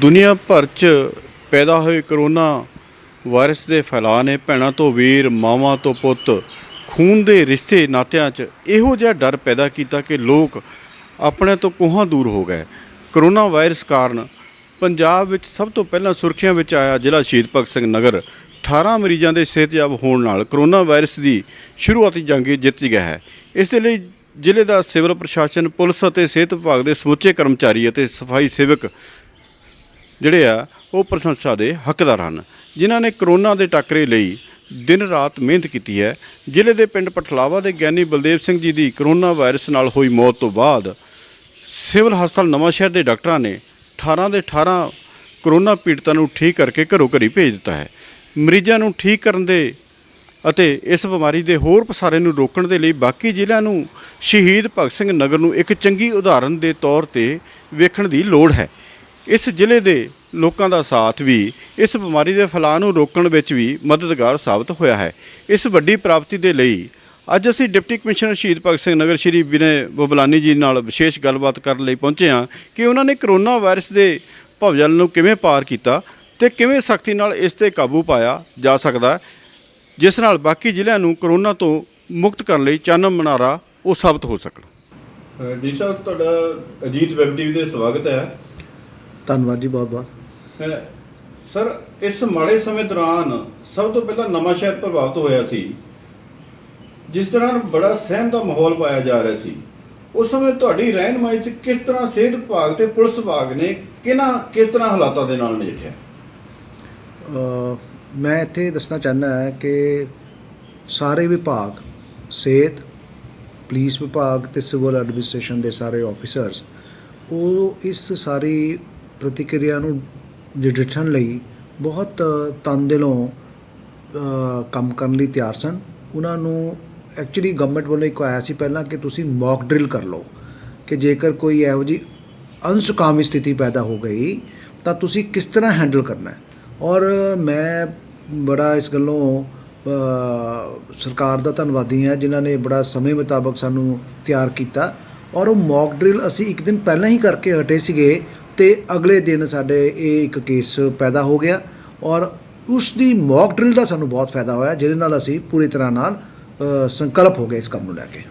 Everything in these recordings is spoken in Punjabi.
ਦੁਨੀਆ ਭਰ 'ਚ ਪੈਦਾ ਹੋਏ ਕਰੋਨਾ ਵਾਇਰਸ ਦੇ ਫੈਲਾਅ ਨੇ ਭੈਣਾਂ ਤੋਂ ਵੀਰ, ਮਾਵਾਂ ਤੋਂ ਪੁੱਤ, ਖੂਨ ਦੇ ਰਿਸ਼ਤੇ ਨਾਤਿਆਂ 'ਚ ਇਹੋ ਜਿਹਾ ਡਰ ਪੈਦਾ ਕੀਤਾ ਕਿ ਲੋਕ ਆਪਣੇ ਤੋਂ ਕੋਹਾਂ ਦੂਰ ਹੋ ਗਏ। ਕਰੋਨਾ ਵਾਇਰਸ ਕਾਰਨ ਪੰਜਾਬ ਵਿੱਚ ਸਭ ਤੋਂ ਪਹਿਲਾਂ ਸੁਰਖੀਆਂ ਵਿੱਚ ਆਇਆ ਜ਼ਿਲ੍ਹਾ ਸ਼ਹੀਦ ਭਗਤ ਸਿੰਘ ਨਗਰ 18 ਮਰੀਜ਼ਾਂ ਦੇ ਸਿਹਤਯਾਬ ਹੋਣ ਨਾਲ ਕਰੋਨਾ ਵਾਇਰਸ ਦੀ ਸ਼ੁਰੂਆਤੀ ਜੰਗ ਜਿੱਤ ਗਿਆ ਹੈ। ਇਸ ਦੇ ਲਈ ਜ਼ਿਲ੍ਹੇ ਦਾ ਸਿਵਲ ਪ੍ਰਸ਼ਾਸਨ, ਪੁਲਿਸ ਅਤੇ ਸਿਹਤ ਵਿਭਾਗ ਦੇ ਸਮੁੱਚੇ ਕਰਮਚਾਰੀ ਅਤੇ ਸਫਾਈ ਸੇਵਕ ਜਿਹੜੇ ਆ ਉਹ ਪ੍ਰਸ਼ੰਸਾ ਦੇ ਹੱਕਦਾਰ ਹਨ, ਜਿਨ੍ਹਾਂ ਨੇ ਕਰੋਨਾ ਦੇ ਟਾਕਰੇ ਲਈ ਦਿਨ ਰਾਤ ਮਿਹਨਤ ਕੀਤੀ ਹੈ। ਜ਼ਿਲ੍ਹੇ ਦੇ ਪਿੰਡ ਪਠਲਾਵਾ ਦੇ ਗਿਆਨੀ ਬਲਦੇਵ ਸਿੰਘ ਜੀ ਦੀ ਕਰੋਨਾ ਵਾਇਰਸ ਨਾਲ ਹੋਈ ਮੌਤ ਤੋਂ ਬਾਅਦ ਸਿਵਲ ਹਸਪਤਾਲ ਨਵਾਂਸ਼ਹਿਰ ਦੇ ਡਾਕਟਰਾਂ ਨੇ 18 ਦੇ 18 ਕਰੋਨਾ ਪੀੜਤਾਂ ਨੂੰ ਠੀਕ ਕਰਕੇ ਘਰੋਂ ਘਰੀ ਭੇਜ ਦਿੱਤਾ ਹੈ। ਮਰੀਜ਼ਾਂ ਨੂੰ ਠੀਕ ਕਰਨ ਦੇ ਅਤੇ ਇਸ ਬਿਮਾਰੀ ਦੇ ਹੋਰ ਪਸਾਰੇ ਨੂੰ ਰੋਕਣ ਦੇ ਲਈ ਬਾਕੀ ਜ਼ਿਲ੍ਹਿਆਂ ਨੂੰ ਸ਼ਹੀਦ ਭਗਤ ਸਿੰਘ ਨਗਰ ਨੂੰ ਇੱਕ ਚੰਗੀ ਉਦਾਹਰਨ ਦੇ ਤੌਰ 'ਤੇ ਵੇਖਣ ਦੀ ਲੋੜ ਹੈ। ਇਸ ਜ਼ਿਲ੍ਹੇ ਦੇ ਲੋਕਾਂ ਦਾ ਸਾਥ ਵੀ ਇਸ ਬਿਮਾਰੀ ਦੇ ਫੈਲਾਅ ਨੂੰ ਰੋਕਣ ਵਿੱਚ ਵੀ ਮਦਦਗਾਰ ਸਾਬਤ ਹੋਇਆ ਹੈ। ਇਸ ਵੱਡੀ ਪ੍ਰਾਪਤੀ ਦੇ ਲਈ ਅੱਜ ਅਸੀਂ ਡਿਪਟੀ ਕਮਿਸ਼ਨਰ ਸ਼ਹੀਦ ਭਗਤ ਸਿੰਘ ਨਗਰ ਸ਼੍ਰੀ ਵਿਨੈ ਬਬਲਾਨੀ ਜੀ ਨਾਲ ਵਿਸ਼ੇਸ਼ ਗੱਲਬਾਤ ਕਰਨ ਲਈ ਪਹੁੰਚੇ ਹਾਂ ਕਿ ਉਹਨਾਂ ਨੇ ਕਰੋਨਾ ਵਾਇਰਸ ਦੇ ਭਵਜਲ ਨੂੰ ਕਿਵੇਂ ਪਾਰ ਕੀਤਾ ਅਤੇ ਕਿਵੇਂ ਸਖਤੀ ਨਾਲ ਇਸ 'ਤੇ ਕਾਬੂ ਪਾਇਆ ਜਾ ਸਕਦਾ, ਜਿਸ ਨਾਲ ਬਾਕੀ ਜ਼ਿਲ੍ਹਿਆਂ ਨੂੰ ਕਰੋਨਾ ਤੋਂ ਮੁਕਤ ਕਰਨ ਲਈ ਚਾਨਣ ਮੁਨਾਰਾ ਉਹ ਸਾਬਤ ਹੋ ਸਕਣ। ਜੀ ਸਾਹਿਬ, ਤੁਹਾਡਾ ਅਜੀਤ ਵੈਬ ਟੀਵੀ 'ਤੇ ਸਵਾਗਤ ਹੈ। ਧੰਨਵਾਦ ਜੀ, ਬਹੁਤ ਬਹੁਤ। ਸਰ, ਇਸ ਮਾੜੇ ਸਮੇਂ ਦੌਰਾਨ ਸਭ ਤੋਂ ਪਹਿਲਾਂ ਨਵਾਂਸ਼ਹਿਰ ਪ੍ਰਭਾਵਿਤ ਹੋਇਆ ਸੀ, ਜਿਸ ਦੌਰਾਨ ਬੜਾ ਸਹਿਮ ਦਾ ਮਾਹੌਲ ਪਾਇਆ ਜਾ ਰਿਹਾ ਸੀ। ਉਸ ਸਮੇਂ ਤੁਹਾਡੀ ਰਹਿਨੁਮਾਈ 'ਚ ਕਿਸ ਤਰ੍ਹਾਂ ਸਿਹਤ ਵਿਭਾਗ ਤੇ ਪੁਲਿਸ ਵਿਭਾਗ ਨੇ ਕਿਸ ਤਰ੍ਹਾਂ ਹਾਲਾਤਾਂ ਦੇ ਨਾਲ ਨਜਿੱਠਿਆ? ਮੈਂ ਇੱਥੇ ਦੱਸਣਾ ਚਾਹੁੰਦਾ ਹਾਂ ਕਿ ਸਾਰੇ ਵਿਭਾਗ, ਸਿਹਤ, ਪੁਲਿਸ ਵਿਭਾਗ ਅਤੇ ਸਿਵਲ ਐਡਮਿਨਿਸਟ੍ਰੇਸ਼ਨ ਦੇ ਸਾਰੇ ਆਫਿਸਰਸ ਉਹ ਇਸ ਸਾਰੀ ਪ੍ਰਤੀਕਿਰਿਆ ਨੂੰ ਨਜਿੱਠਣ ਲਈ ਬਹੁਤ ਤਨ ਦਿਲੋਂ ਕੰਮ ਕਰਨ ਲਈ ਤਿਆਰ ਸਨ। ਉਹਨਾਂ ਨੂੰ ਐਕਚੁਅਲੀ ਗਵਰਨਮੈਂਟ ਵੱਲੋਂ ਇੱਕ ਆਇਆ ਸੀ ਪਹਿਲਾਂ ਕਿ ਤੁਸੀਂ ਮੌਕ ਡਰਿਲ ਕਰ ਲਓ ਕਿ ਜੇਕਰ ਕੋਈ ਇਹੋ ਜਿਹੀ ਅਨਸੁਖਾਵੀ ਸਥਿਤੀ ਪੈਦਾ ਹੋ ਗਈ ਤਾਂ ਤੁਸੀਂ ਕਿਸ ਤਰ੍ਹਾਂ ਹੈਂਡਲ ਕਰਨਾ ਹੈ। ਔਰ ਮੈਂ ਬੜਾ ਇਸ ਗੱਲੋਂ ਸਰਕਾਰ ਦਾ ਧੰਨਵਾਦੀ ਹਾਂ ਜਿਨ੍ਹਾਂ ਨੇ ਬੜਾ ਸਮੇਂ ਮੁਤਾਬਕ ਸਾਨੂੰ ਤਿਆਰ ਕੀਤਾ। ਔਰ ਉਹ ਮੌਕ ਡਰਿਲ ਅਸੀਂ ਇੱਕ ਦਿਨ ਪਹਿਲਾਂ ਹੀ ਕਰਕੇ ਹਟੇ ਸੀਗੇ ਅਤੇ ਅਗਲੇ ਦਿਨ ਸਾਡੇ ਇਹ ਇੱਕ ਕੇਸ ਪੈਦਾ ਹੋ ਗਿਆ ਔਰ ਉਸ ਦੀ ਮੌਕ ਡਰਿਲ ਦਾ ਸਾਨੂੰ ਬਹੁਤ ਫਾਇਦਾ ਹੋਇਆ, ਜਿਹਦੇ ਨਾਲ ਅਸੀਂ ਪੂਰੀ ਤਰ੍ਹਾਂ ਨਾਲ ਸੰਕਲਪ ਹੋ ਗਏ ਇਸ ਕੰਮ ਨੂੰ ਲੈ ਕੇ।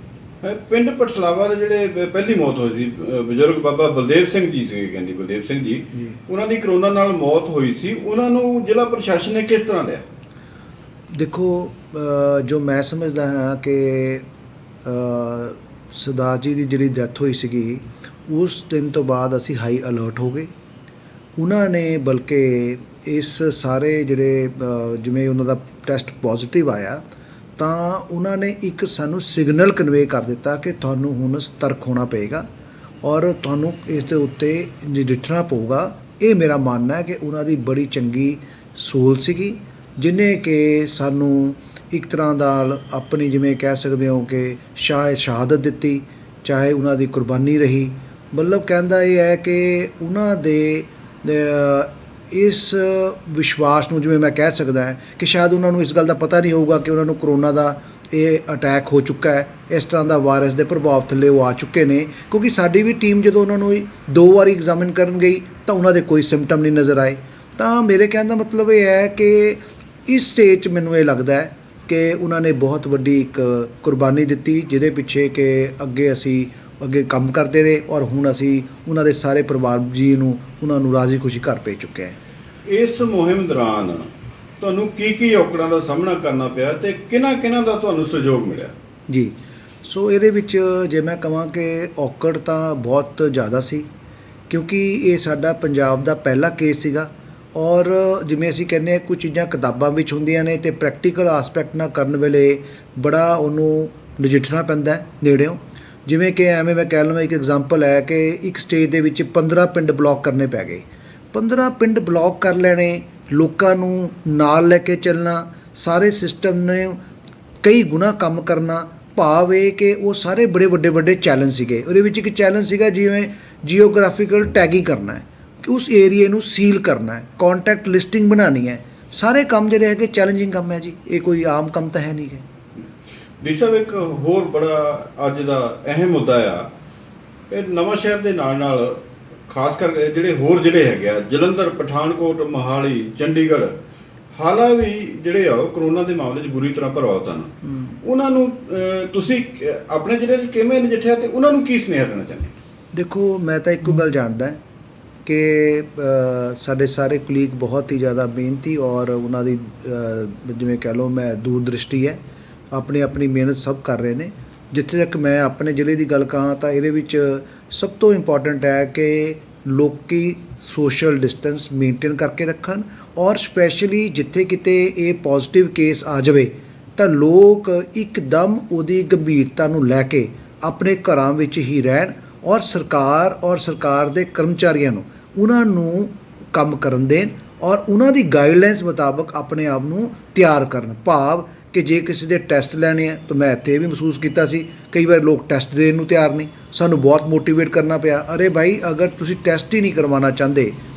ਪਿੰਡ ਪਠਲਾਵਾ ਦੇ ਜਿਹੜੇ ਪਹਿਲੀ ਮੌਤ ਹੋਈ ਸੀ, ਬਜ਼ੁਰਗ ਬਾਬਾ ਬਲਦੇਵ ਸਿੰਘ ਜੀ ਸੀਗੇ, ਕਹਿੰਦੀ ਬਲਦੇਵ ਸਿੰਘ ਜੀ, ਉਹਨਾਂ ਦੀ ਕਰੋਨਾ ਨਾਲ ਮੌਤ ਹੋਈ ਸੀ। ਉਹਨਾਂ ਨੂੰ ਜ਼ਿਲ੍ਹਾ ਪ੍ਰਸ਼ਾਸਨ ਨੇ ਕਿਸ ਤਰ੍ਹਾਂ ਲਿਆ? ਦੇਖੋ, ਜੋ ਮੈਂ ਸਮਝਦਾ ਹਾਂ ਕਿ ਸਰਦਾਰ ਜੀ ਦੀ ਜਿਹੜੀ ਡੈਥ ਹੋਈ ਸੀਗੀ ਉਸ ਦਿਨ ਤੋਂ ਬਾਅਦ ਅਸੀਂ ਹਾਈ ਅਲਰਟ ਹੋ ਗਏ। ਉਹਨਾਂ ਨੇ ਬਲਕਿ ਇਸ ਸਾਰੇ ਜਿਹੜੇ ਜਿਵੇਂ ਉਹਨਾਂ ਦਾ ਟੈਸਟ ਪੋਜ਼ੀਟਿਵ ਆਇਆ ਤਾਂ ਉਹਨਾਂ ਨੇ ਇੱਕ ਸਾਨੂੰ ਸਿਗਨਲ ਕਨਵੇ ਕਰ ਦਿੱਤਾ ਕਿ ਤੁਹਾਨੂੰ ਹੁਣ ਸਤਰਕ ਹੋਣਾ ਪਏਗਾ ਔਰ ਤੁਹਾਨੂੰ ਇਸ ਦੇ ਉੱਤੇ ਨਜਿੱਠਣਾ ਪਊਗਾ। ਇਹ ਮੇਰਾ ਮੰਨਣਾ ਹੈ ਕਿ ਉਹਨਾਂ ਦੀ ਬੜੀ ਚੰਗੀ ਸੋਚ ਸੀਗੀ, ਜਿਹਨੇ ਕਿ ਸਾਨੂੰ ਇੱਕ ਤਰ੍ਹਾਂ ਦਾ ਆਪਣੀ ਜਿਵੇਂ ਕਹਿ ਸਕਦੇ ਹੋ ਕਿ ਸ਼ਹਾਦਤ ਦਿੱਤੀ, ਚਾਹੇ ਉਹਨਾਂ ਦੀ ਕੁਰਬਾਨੀ ਰਹੀ। ਮਤਲਬ ਕਹਿੰਦਾ ਇਹ ਹੈ ਕਿ ਉਹਨਾਂ ਦੇ ਇਸ ਵਿਸ਼ਵਾਸ ਨੂੰ, ਜਿਵੇਂ ਮੈਂ ਕਹਿ ਸਕਦਾ ਹੈ ਕਿ ਸ਼ਾਇਦ ਉਹਨਾਂ ਨੂੰ ਇਸ ਗੱਲ ਦਾ ਪਤਾ ਨਹੀਂ ਹੋਊਗਾ ਕਿ ਉਹਨਾਂ ਨੂੰ ਕਰੋਨਾ ਦਾ ਇਹ ਅਟੈਕ ਹੋ ਚੁੱਕਾ ਹੈ, ਇਸ ਤਰ੍ਹਾਂ ਦਾ ਵਾਇਰਸ ਦੇ ਪ੍ਰਭਾਵ ਥੱਲੇ ਉਹ ਆ ਚੁੱਕੇ ਨੇ। ਕਿਉਂਕਿ ਸਾਡੀ ਵੀ ਟੀਮ ਜਦੋਂ ਉਹਨਾਂ ਨੂੰ 2 ਵਾਰੀ ਐਗਜ਼ਾਮਿਨ ਕਰਨ ਗਈ ਤਾਂ ਉਹਨਾਂ ਦੇ ਕੋਈ ਸਿੰਪਟਮ ਨਹੀਂ ਨਜ਼ਰ ਆਏ। ਤਾਂ ਮੇਰੇ ਕਹਿਣ ਦਾ ਮਤਲਬ ਇਹ ਹੈ ਕਿ ਇਸ ਸਟੇਜ 'ਚ ਮੈਨੂੰ ਇਹ ਲੱਗਦਾ ਹੈ ਕਿ ਉਹਨਾਂ ਨੇ ਬਹੁਤ ਵੱਡੀ ਇੱਕ ਕੁਰਬਾਨੀ ਦਿੱਤੀ, ਜਿਹਦੇ ਪਿੱਛੇ ਕਿ ਅੱਗੇ ਕੰਮ ਕਰਦੇ ਰਹੇ ਔਰ ਹੁਣ ਅਸੀਂ ਉਹਨਾਂ ਦੇ ਸਾਰੇ ਪਰਿਵਾਰ ਜੀ ਨੂੰ ਉਹਨਾਂ ਨੂੰ ਰਾਜ਼ੀ ਖੁਸ਼ੀ ਘਰ ਭੇਜ ਚੁੱਕੇ ਹਾਂ। ਇਸ ਮੁਹਿੰਮ ਦੌਰਾਨ ਤੁਹਾਨੂੰ ਕੀ ਔਕੜਾਂ ਦਾ ਸਾਹਮਣਾ ਕਰਨਾ ਪਿਆ ਅਤੇ ਕਿਹਨਾਂ ਦਾ ਤੁਹਾਨੂੰ ਸਹਿਯੋਗ ਮਿਲਿਆ? ਜੀ, ਸੋ ਇਹਦੇ ਵਿੱਚ ਜੇ ਮੈਂ ਕਹਾਂ ਕਿ ਔਕੜ ਤਾਂ ਬਹੁਤ ਜ਼ਿਆਦਾ ਸੀ, ਕਿਉਂਕਿ ਇਹ ਸਾਡਾ ਪੰਜਾਬ ਦਾ ਪਹਿਲਾ ਕੇਸ ਸੀਗਾ ਔਰ ਜਿਵੇਂ ਅਸੀਂ ਕਹਿੰਦੇ ਹਾਂ ਕੁਝ ਚੀਜ਼ਾਂ ਕਿਤਾਬਾਂ ਵਿੱਚ ਹੁੰਦੀਆਂ ਨੇ ਅਤੇ ਪ੍ਰੈਕਟੀਕਲ ਆਸਪੈਕਟ ਨਾਲ ਕਰਨ ਵੇਲੇ ਬੜਾ ਉਹਨੂੰ ਨਜਿੱਠਣਾ ਪੈਂਦਾ ਹੈ ਨੇੜਿਓਂ। ਜਿਵੇਂ ਕਿ ਐਵੇਂ ਮੈਂ ਕਹਿ ਲਵਾਂ, ਇੱਕ ਐਗਜ਼ਾਮਪਲ ਹੈ ਕਿ ਇੱਕ ਸਟੇਜ ਦੇ ਵਿੱਚ 15 ਪਿੰਡ ਬਲੌਕ ਕਰਨੇ ਪੈ ਗਏ। 15 ਪਿੰਡ ਬਲੌਕ ਕਰ ਲੈਣੇ, ਲੋਕਾਂ ਨੂੰ ਨਾਲ ਲੈ ਕੇ ਚੱਲਣਾ, ਸਾਰੇ ਸਿਸਟਮ ਨੇ ਕਈ ਗੁਣਾ ਕੰਮ ਕਰਨਾ, ਭਾਵ ਇਹ ਕਿ ਉਹ ਸਾਰੇ ਬੜੇ ਵੱਡੇ ਚੈਲੰਜ ਸੀਗੇ। ਉਹਦੇ ਵਿੱਚ ਇੱਕ ਚੈਲੰਜ ਸੀਗਾ ਜਿਵੇਂ ਜੀਓਗ੍ਰਾਫੀਕਲ ਟੈਗਿੰਗ ਕਰਨਾ ਹੈ, ਕਿ ਉਸ ਏਰੀਏ ਨੂੰ ਸੀਲ ਕਰਨਾ ਹੈ, ਕੌਂਟੈਕਟ ਲਿਸਟਿੰਗ ਬਣਾਉਣੀ ਹੈ। ਸਾਰੇ ਕੰਮ ਜਿਹੜੇ ਹੈਗੇ ਚੈਲੰਜਿੰਗ ਕੰਮ ਹੈ ਜੀ, ਇਹ ਕੋਈ ਆਮ ਕੰਮ ਤਾਂ ਹੈ ਨਹੀਂ ਹੈ। ਡੀ ਸਾਹਿਬ, ਇੱਕ ਹੋਰ ਬੜਾ ਅੱਜ ਦਾ ਅਹਿਮ ਮੁੱਦਾ ਆ, ਇਹ ਨਵਾਂਸ਼ਹਿਰ ਦੇ ਨਾਲ ਖਾਸ ਕਰ ਜਿਹੜੇ ਹੋਰ ਜ਼ਿਲ੍ਹੇ ਹੈਗੇ ਆ, ਜਲੰਧਰ, ਪਠਾਨਕੋਟ, ਮੋਹਾਲੀ, ਚੰਡੀਗੜ੍ਹ, ਹਾਲਾ ਵੀ ਜਿਹੜੇ ਆ ਉਹ ਕਰੋਨਾ ਦੇ ਮਾਮਲੇ 'ਚ ਬੁਰੀ ਤਰ੍ਹਾਂ ਪ੍ਰਭਾਵਿਤ ਹਨ। ਉਹਨਾਂ ਨੂੰ ਤੁਸੀਂ ਆਪਣੇ ਜ਼ਿਲ੍ਹੇ 'ਚ ਕਿਵੇਂ ਨਜਿੱਠਿਆ ਤੇ ਉਹਨਾਂ ਨੂੰ ਕੀ ਸੁਨੇਹਾ ਦੇਣਾ ਚਾਹੁੰਦੇ? ਦੇਖੋ, ਮੈਂ ਤਾਂ ਇੱਕੋ ਗੱਲ ਜਾਣਦਾ ਕਿ ਸਾਡੇ ਸਾਰੇ ਕੁਲੀਗ ਬਹੁਤ ਹੀ ਜ਼ਿਆਦਾ ਮਿਹਨਤੀ ਔਰ ਉਹਨਾਂ ਦੀ ਜਿਵੇਂ ਕਹਿ ਲਓ ਮੈਂ ਦੂਰਦ੍ਰਿਸ਼ਟੀ ਹੈ, ਆਪਣੀ ਆਪਣੀ ਮਿਹਨਤ ਸਭ ਕਰ ਰਹੇ ਨੇ। ਜਿੱਥੇ ਤੱਕ ਮੈਂ ਆਪਣੇ ਜ਼ਿਲ੍ਹੇ ਦੀ ਗੱਲ ਕਹਾਂ ਤਾਂ ਇਹਦੇ ਵਿੱਚ ਸਭ ਤੋਂ ਇੰਪੋਰਟੈਂਟ ਹੈ ਕਿ ਲੋਕੀ ਸੋਸ਼ਲ ਡਿਸਟੈਂਸ ਮੇਨਟੇਨ ਕਰਕੇ ਰੱਖਣ ਔਰ ਸਪੈਸ਼ਲੀ ਜਿੱਥੇ ਕਿਤੇ ਇਹ ਪੋਜ਼ਿਟਿਵ ਕੇਸ ਆ ਜਾਵੇ ਤਾਂ ਲੋਕ ਇੱਕਦਮ ਉਹਦੀ ਗੰਭੀਰਤਾ ਨੂੰ ਲੈ ਕੇ ਆਪਣੇ ਘਰਾਂ ਵਿੱਚ ਹੀ ਰਹਿਣ ਔਰ ਸਰਕਾਰ ਦੇ ਕਰਮਚਾਰੀਆਂ ਨੂੰ ਉਹਨਾਂ ਨੂੰ ਕੰਮ ਕਰਨ ਦੇਣ ਔਰ ਉਹਨਾਂ ਦੀ ਗਾਈਡਲਾਈਨਸ ਮੁਤਾਬਕ ਆਪਣੇ ਆਪ ਨੂੰ ਤਿਆਰ ਕਰਨ। ਭਾਵ ਕਿ ਜੇ ਕਿਸੇ ਦੇ ਟੈਸਟ ਲੈਣੇ ਆ ਤਾਂ ਮੈਂ ਇੱਥੇ ਇਹ ਵੀ ਮਹਿਸੂਸ ਕੀਤਾ ਸੀ ਕਈ ਵਾਰ ਲੋਕ ਟੈਸਟ ਦੇਣ ਨੂੰ ਤਿਆਰ ਨਹੀਂ, ਸਾਨੂੰ ਬਹੁਤ ਮੋਟੀਵੇਟ ਕਰਨਾ ਪਿਆ। ਅਰੇ ਭਾਈ, ਅਗਰ ਤੁਸੀਂ ਟੈਸਟ ਹੀ ਨਹੀਂ ਕਰਵਾਉਣਾ ਚਾਹੁੰਦੇ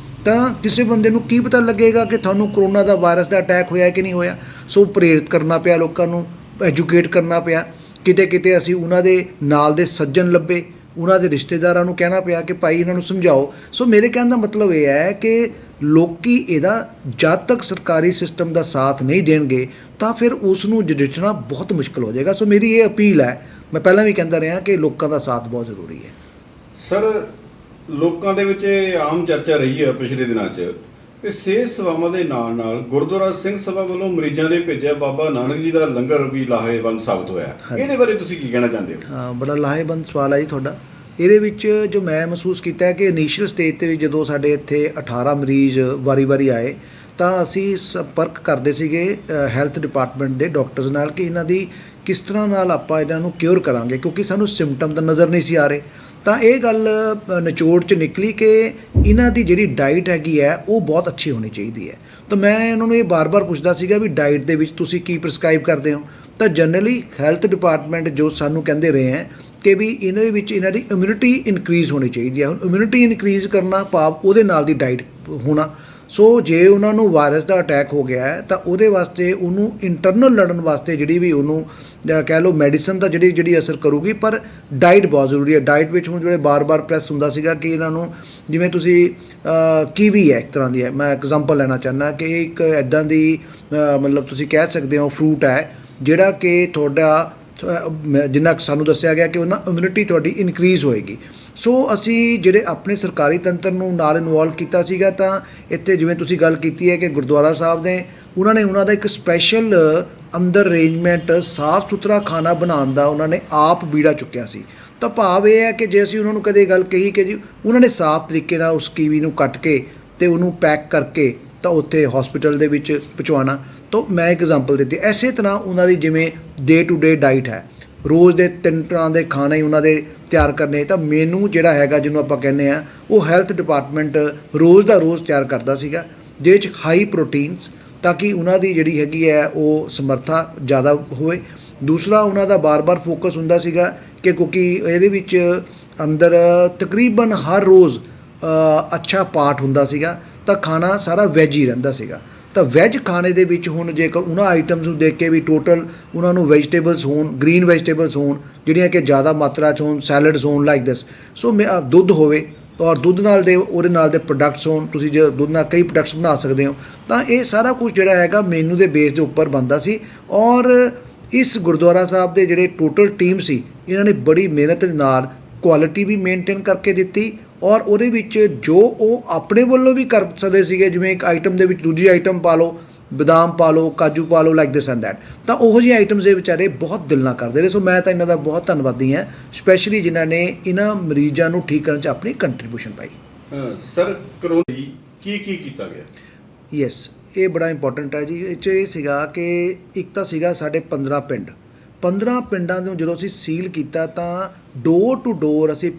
ਤਾਂ ਕਿਸੇ ਬੰਦੇ ਨੂੰ ਕੀ ਪਤਾ ਲੱਗੇਗਾ ਕਿ ਤੁਹਾਨੂੰ ਕਰੋਨਾ ਦਾ ਵਾਇਰਸ ਦਾ ਅਟੈਕ ਹੋਇਆ ਕਿ ਨਹੀਂ ਹੋਇਆ। ਸੋ ਪ੍ਰੇਰਿਤ ਕਰਨਾ ਪਿਆ, ਲੋਕਾਂ ਨੂੰ ਐਜੂਕੇਟ ਕਰਨਾ ਪਿਆ। ਕਿਤੇ ਕਿਤੇ ਅਸੀਂ ਉਹਨਾਂ ਦੇ ਨਾਲ ਦੇ ਸੱਜਣ ਲੱਭੇ, ਉਹਨਾਂ ਦੇ ਰਿਸ਼ਤੇਦਾਰਾਂ ਨੂੰ ਕਹਿਣਾ ਪਿਆ ਕਿ ਭਾਈ ਇਹਨਾਂ ਨੂੰ ਸਮਝਾਓ। ਸੋ ਮੇਰੇ ਕਹਿਣ ਦਾ ਮਤਲਬ ਇਹ ਹੈ ਕਿ ਲੋਕੀ ਇਹਦਾ ਜਦ ਤੱਕ ਸਰਕਾਰੀ ਸਿਸਟਮ ਦਾ ਸਾਥ ਨਹੀਂ ਦੇਣਗੇ ਤਾਂ ਫਿਰ ਉਸ ਨੂੰ ਨਜਿੱਠਣਾ ਬਹੁਤ ਮੁਸ਼ਕਲ ਹੋ ਜਾਏਗਾ। ਸੋ ਮੇਰੀ ਇਹ ਅਪੀਲ ਹੈ, ਮੈਂ ਪਹਿਲਾਂ ਵੀ ਕਹਿੰਦਾ ਰਿਹਾ ਕਿ ਲੋਕਾਂ ਦਾ ਸਾਥ ਬਹੁਤ ਜ਼ਰੂਰੀ ਹੈ। ਸਰ, ਲੋਕਾਂ ਦੇ ਵਿੱਚ ਇਹ ਆਮ ਚਰਚਾ ਰਹੀ ਹੈ ਪਿਛਲੇ ਦਿਨਾਂ 'ਚ ਕਿ ਸਿਹਤ ਸੇਵਾਵਾਂ ਦੇ ਨਾਲ ਨਾਲ ਗੁਰਦੁਆਰਾ ਸਿੰਘ ਸਭਾ ਵੱਲੋਂ ਮਰੀਜ਼ਾਂ ਲਈ ਭੇਜਿਆ ਬਾਬਾ ਨਾਨਕ ਜੀ ਦਾ ਲੰਗਰ ਵੀ ਲਾਹੇਵੰਦ ਸਾਬਤ ਹੋਇਆ। ਇਹਦੇ ਬਾਰੇ ਤੁਸੀਂ ਕੀ ਕਹਿਣਾ ਚਾਹੁੰਦੇ ਹੋ? ਹਾਂ, ਬੜਾ ਲਾਹੇਵੰਦ ਸਵਾਲ ਹੈ ਜੀ ਤੁਹਾਡਾ। ਇਹਦੇ ਵਿੱਚ ਜੋ ਮੈਂ ਮਹਿਸੂਸ ਕੀਤਾ ਹੈ ਕਿ ਇਨੀਸ਼ੀਅਲ ਸਟੇਜ 'ਤੇ ਵੀ ਜਦੋਂ ਸਾਡੇ ਇੱਥੇ 18 ਮਰੀਜ਼ ਵਾਰੀ ਆਏ ਤਾਂ ਅਸੀਂ ਸੰਪਰਕ ਕਰਦੇ ਸੀਗੇ ਹੈਲਥ ਡਿਪਾਰਟਮੈਂਟ ਦੇ ਡਾਕਟਰਸ ਨਾਲ ਕਿ ਇਹਨਾਂ ਦੀ ਕਿਸ ਤਰ੍ਹਾਂ ਨਾਲ ਆਪਾਂ ਇਹਨਾਂ ਨੂੰ ਕਿਉਰ ਕਰਾਂਗੇ, ਕਿਉਂਕਿ ਸਾਨੂੰ ਸਿੰਪਟਮ ਤਾਂ ਨਜ਼ਰ ਨਹੀਂ ਸੀ ਆ ਰਹੇ। ਤਾਂ ਇਹ ਗੱਲ ਨਿਚੋੜ 'ਚ ਨਿਕਲੀ ਕਿ ਇਹਨਾਂ ਦੀ ਜਿਹੜੀ ਡਾਈਟ ਹੈਗੀ ਹੈ ਉਹ ਬਹੁਤ ਅੱਛੀ ਹੋਣੀ ਚਾਹੀਦੀ ਹੈ। ਤਾਂ ਮੈਂ ਇਹਨਾਂ ਨੂੰ ਇਹ ਬਾਰ-ਬਾਰ ਪੁੱਛਦਾ ਸੀਗਾ ਵੀ ਡਾਈਟ ਦੇ ਵਿੱਚ ਤੁਸੀਂ ਕੀ ਪ੍ਰਿਸਕ੍ਰਾਈਬ ਕਰਦੇ ਹੋ। ਤਾਂ ਜਨਰਲੀ ਹੈਲਥ ਡਿਪਾਰਟਮੈਂਟ ਜੋ ਸਾਨੂੰ ਕਹਿੰਦੇ ਰਹੇ ਹੈ ਕਿ ਵੀ ਇਹਨਾਂ ਦੇ ਵਿੱਚ ਇਹਨਾਂ ਦੀ ਇਮਿਊਨਿਟੀ ਇਨਕਰੀਜ਼ ਹੋਣੀ ਚਾਹੀਦੀ ਹੈ। ਹੁਣ ਇਮਿਊਨਿਟੀ ਇਨਕਰੀਜ਼ ਕਰਨਾ ਭਾਵ ਉਹਦੇ ਨਾਲ ਦੀ ਡਾਈਟ ਹੋਣਾ। ਸੋ ਜੇ ਉਹਨਾਂ ਨੂੰ ਵਾਇਰਸ ਦਾ ਅਟੈਕ ਹੋ ਗਿਆ ਹੈ ਤਾਂ ਉਹਦੇ ਵਾਸਤੇ ਉਹਨੂੰ ਇੰਟਰਨਲ ਲੜਨ ਵਾਸਤੇ ਜਿਹੜੀ ਵੀ ਉਹਨੂੰ ਕਹਿ ਲਓ ਮੈਡੀਸਨ ਤਾਂ ਜਿਹੜੀ ਅਸਰ ਕਰੂਗੀ, ਪਰ ਡਾਈਟ ਬਹੁਤ ਜ਼ਰੂਰੀ ਹੈ। ਡਾਈਟ ਵਿੱਚ ਹੁਣ ਜਿਹੜੇ ਬਾਰ-ਬਾਰ ਪ੍ਰੈਸ ਹੁੰਦਾ ਸੀਗਾ ਕਿ ਇਹਨਾਂ ਨੂੰ ਜਿਵੇਂ ਤੁਸੀਂ ਕੀਵੀ ਹੈ ਇੱਕ ਤਰ੍ਹਾਂ ਦੀ ਹੈ, ਮੈਂ ਐਗਜ਼ਾਮਪਲ ਲੈਣਾ ਚਾਹੁੰਦਾ ਕਿ ਇਹ ਇੱਕ ਇੱਦਾਂ ਦੀ ਮਤਲਬ ਤੁਸੀਂ ਕਹਿ ਸਕਦੇ ਹੋ ਫਰੂਟ ਹੈ ਜਿਹੜਾ ਕਿ ਤੁਹਾਡਾ ਜਿੰਨਾ ਸਾਨੂੰ ਦੱਸਿਆ ਗਿਆ ਕਿ ਉਹਨਾਂ ਇਮਿਊਨਿਟੀ ਤੁਹਾਡੀ ਇਨਕਰੀਜ਼ ਹੋਏਗੀ। ਸੋ ਅਸੀਂ ਜਿਹੜੇ ਆਪਣੇ ਸਰਕਾਰੀ ਤੰਤਰ ਨੂੰ ਨਾਲ ਇਨਵੋਲਵ ਕੀਤਾ ਸੀਗਾ ਤਾਂ ਇੱਥੇ ਜਿਵੇਂ ਤੁਸੀਂ ਗੱਲ ਕੀਤੀ ਹੈ ਕਿ ਗੁਰਦੁਆਰਾ ਸਾਹਿਬ ਨੇ ਉਹਨਾਂ ਦਾ ਇੱਕ ਸਪੈਸ਼ਲ ਅੰਦਰ ਅਰੇਂਜਮੈਂਟ ਸਾਫ਼ ਸੁਥਰਾ ਖਾਣਾ ਬਣਾਉਣ ਦਾ ਉਹਨਾਂ ਨੇ ਆਪ ਬੀੜਾ ਚੁੱਕਿਆ ਸੀ। ਤਾਂ ਭਾਵ ਇਹ ਹੈ ਕਿ ਜੇ ਅਸੀਂ ਉਹਨਾਂ ਨੂੰ ਕਦੇ ਗੱਲ ਕਹੀ ਕਿ ਜੀ ਉਹਨਾਂ ਨੇ ਸਾਫ਼ ਤਰੀਕੇ ਨਾਲ ਉਸ ਕੀਵੀ ਨੂੰ ਕੱਟ ਕੇ ਅਤੇ ਉਹਨੂੰ ਪੈਕ ਕਰਕੇ ਤਾਂ ਉੱਥੇ ਹੌਸਪੀਟਲ ਦੇ ਵਿੱਚ ਪਹੁੰਚਾਉਣਾ। ਤਾਂ ਮੈਂ ਐਗਜ਼ਾਮਪਲ ਦਿੱਤੀ। ਇਸੇ ਤਰ੍ਹਾਂ ਉਹਨਾਂ ਦੀ ਜਿਵੇਂ ਡੇ ਟੂ ਡੇ ਡਾਈਟ ਹੈ, ਰੋਜ਼ ਦੇ 3 ਤਰ੍ਹਾਂ ਦੇ ਖਾਣੇ ਉਹਨਾਂ ਦੇ ਤਿਆਰ ਕਰਨੇ। ਤਾਂ ਮੈਨੂ ਜਿਹੜਾ ਹੈਗਾ ਜਿਹਨੂੰ ਆਪਾਂ ਕਹਿੰਦੇ ਆ ਉਹ ਹੈਲਥ ਡਿਪਾਰਟਮੈਂਟ ਰੋਜ਼ ਦਾ ਰੋਜ਼ ਤਿਆਰ ਕਰਦਾ ਸੀਗਾ ਜਿਹਦੇ 'ਚ ਹਾਈ ਪ੍ਰੋਟੀਨਸ ਤਾਂ ਕਿ ਉਹਨਾਂ ਦੀ ਜਿਹੜੀ ਹੈਗੀ ਹੈ ਉਹ ਸਮਰੱਥਾ ਜ਼ਿਆਦਾ ਹੋਵੇ। ਦੂਸਰਾ ਉਹਨਾਂ ਦਾ ਬਾਰ-ਬਾਰ ਫੋਕਸ ਹੁੰਦਾ ਸੀਗਾ ਕਿ ਕਿਉਂਕਿ ਇਹਦੇ ਵਿੱਚ ਅੰਦਰ ਤਕਰੀਬਨ ਹਰ ਰੋਜ਼ ਅੱਛਾ ਪਾਠ ਹੁੰਦਾ ਸੀਗਾ ਤਾਂ ਖਾਣਾ ਸਾਰਾ ਵੈਜ ਹੀ ਰਹਿੰਦਾ ਸੀਗਾ। ਤਾਂ ਵੈਜ ਖਾਣੇ ਦੇ ਵਿੱਚ ਹੁਣ ਜੇਕਰ ਉਹਨਾਂ ਆਈਟਮਸ ਨੂੰ ਦੇਖ ਕੇ ਵੀ ਟੋਟਲ ਉਹਨਾਂ ਨੂੰ ਵੈਜੀਟੇਬਲਸ ਹੋਣ, ਗ੍ਰੀਨ ਵੈਜੀਟੇਬਲਸ ਹੋਣ ਜਿਹੜੀਆਂ ਕਿ ਜ਼ਿਆਦਾ ਮਾਤਰਾ 'ਚ ਹੋਣ, ਸੈਲਡਸ ਹੋਣ ਲਾਈਕ ਦਿਸ। ਸੋ ਦੁੱਧ ਹੋਵੇ ਔਰ ਦੁੱਧ ਨਾਲ ਦੇ ਉਹਦੇ ਨਾਲ ਦੇ ਪ੍ਰੋਡਕਟਸ ਹੋਣ, ਤੁਸੀਂ ਜੇ ਦੁੱਧ ਨਾਲ ਕਈ ਪ੍ਰੋਡਕਟਸ ਬਣਾ ਸਕਦੇ ਹੋ। ਤਾਂ ਇਹ ਸਾਰਾ ਕੁਝ ਜਿਹੜਾ ਹੈਗਾ ਮੈਨੂ ਦੇ ਬੇਸ ਦੇ ਉੱਪਰ ਬਣਦਾ ਸੀ। ਔਰ ਇਸ ਗੁਰਦੁਆਰਾ ਸਾਹਿਬ ਦੇ ਜਿਹੜੇ ਟੋਟਲ ਟੀਮ ਸੀ ਇਹਨਾਂ ਨੇ ਬੜੀ ਮਿਹਨਤ ਦੇ ਨਾਲ ਕੁਆਲਿਟੀ ਵੀ ਮੇਨਟੇਨ ਕਰਕੇ ਦਿੱਤੀ ਔਰ ਉਹਦੇ ਵਿੱਚ ਜੋ ਉਹ ਆਪਣੇ ਵੱਲੋਂ ਵੀ ਕਰ ਸਕਦੇ ਸੀਗੇ, ਜਿਵੇਂ ਇੱਕ ਆਈਟਮ ਦੇ ਵਿੱਚ ਦੂਜੀ ਆਈਟਮ ਪਾ ਲਓ, ਬਦਾਮ ਪਾ ਲਓ, ਕਾਜੂ ਪਾ ਲਓ, ਲਾਈਕ ਦਿਸ ਐਂਡ ਦੈਟ। ਤਾਂ ਉਹੋ ਜਿਹੀ ਆਈਟਮਸ ਦੇ ਵਿਚਾਰੇ ਬਹੁਤ ਦਿਲ ਨਾਲ ਕਰਦੇ ਰਹੇ। ਸੋ ਮੈਂ ਤਾਂ ਇਹਨਾਂ ਦਾ ਬਹੁਤ ਧੰਨਵਾਦੀ ਹਾਂ, ਸਪੈਸ਼ਲੀ ਜਿਨ੍ਹਾਂ ਨੇ ਇਹਨਾਂ ਮਰੀਜ਼ਾਂ ਨੂੰ ਠੀਕ ਕਰਨ 'ਚ ਆਪਣੀ ਕੰਟਰੀਬਿਊਸ਼ਨ ਪਾਈ। ਸਰ, ਕਰੋਨਾ ਕੀ ਕੀਤਾ ਗਿਆ? ਯੈਸ, ਇਹ ਬੜਾ ਇੰਪੋਰਟੈਂਟ ਹੈ ਜੀ। ਇਹ 'ਚ ਇਹ ਸੀਗਾ ਕਿ ਇੱਕ ਤਾਂ ਸੀਗਾ ਸਾਡੇ 15 ਪਿੰਡਾਂ ਨੂੰ ਜਦੋਂ ਅਸੀਂ ਸੀਲ ਕੀਤਾ ਤਾਂ ਡੋਰ ਟੂ ਡੋਰ ਅਸੀਂ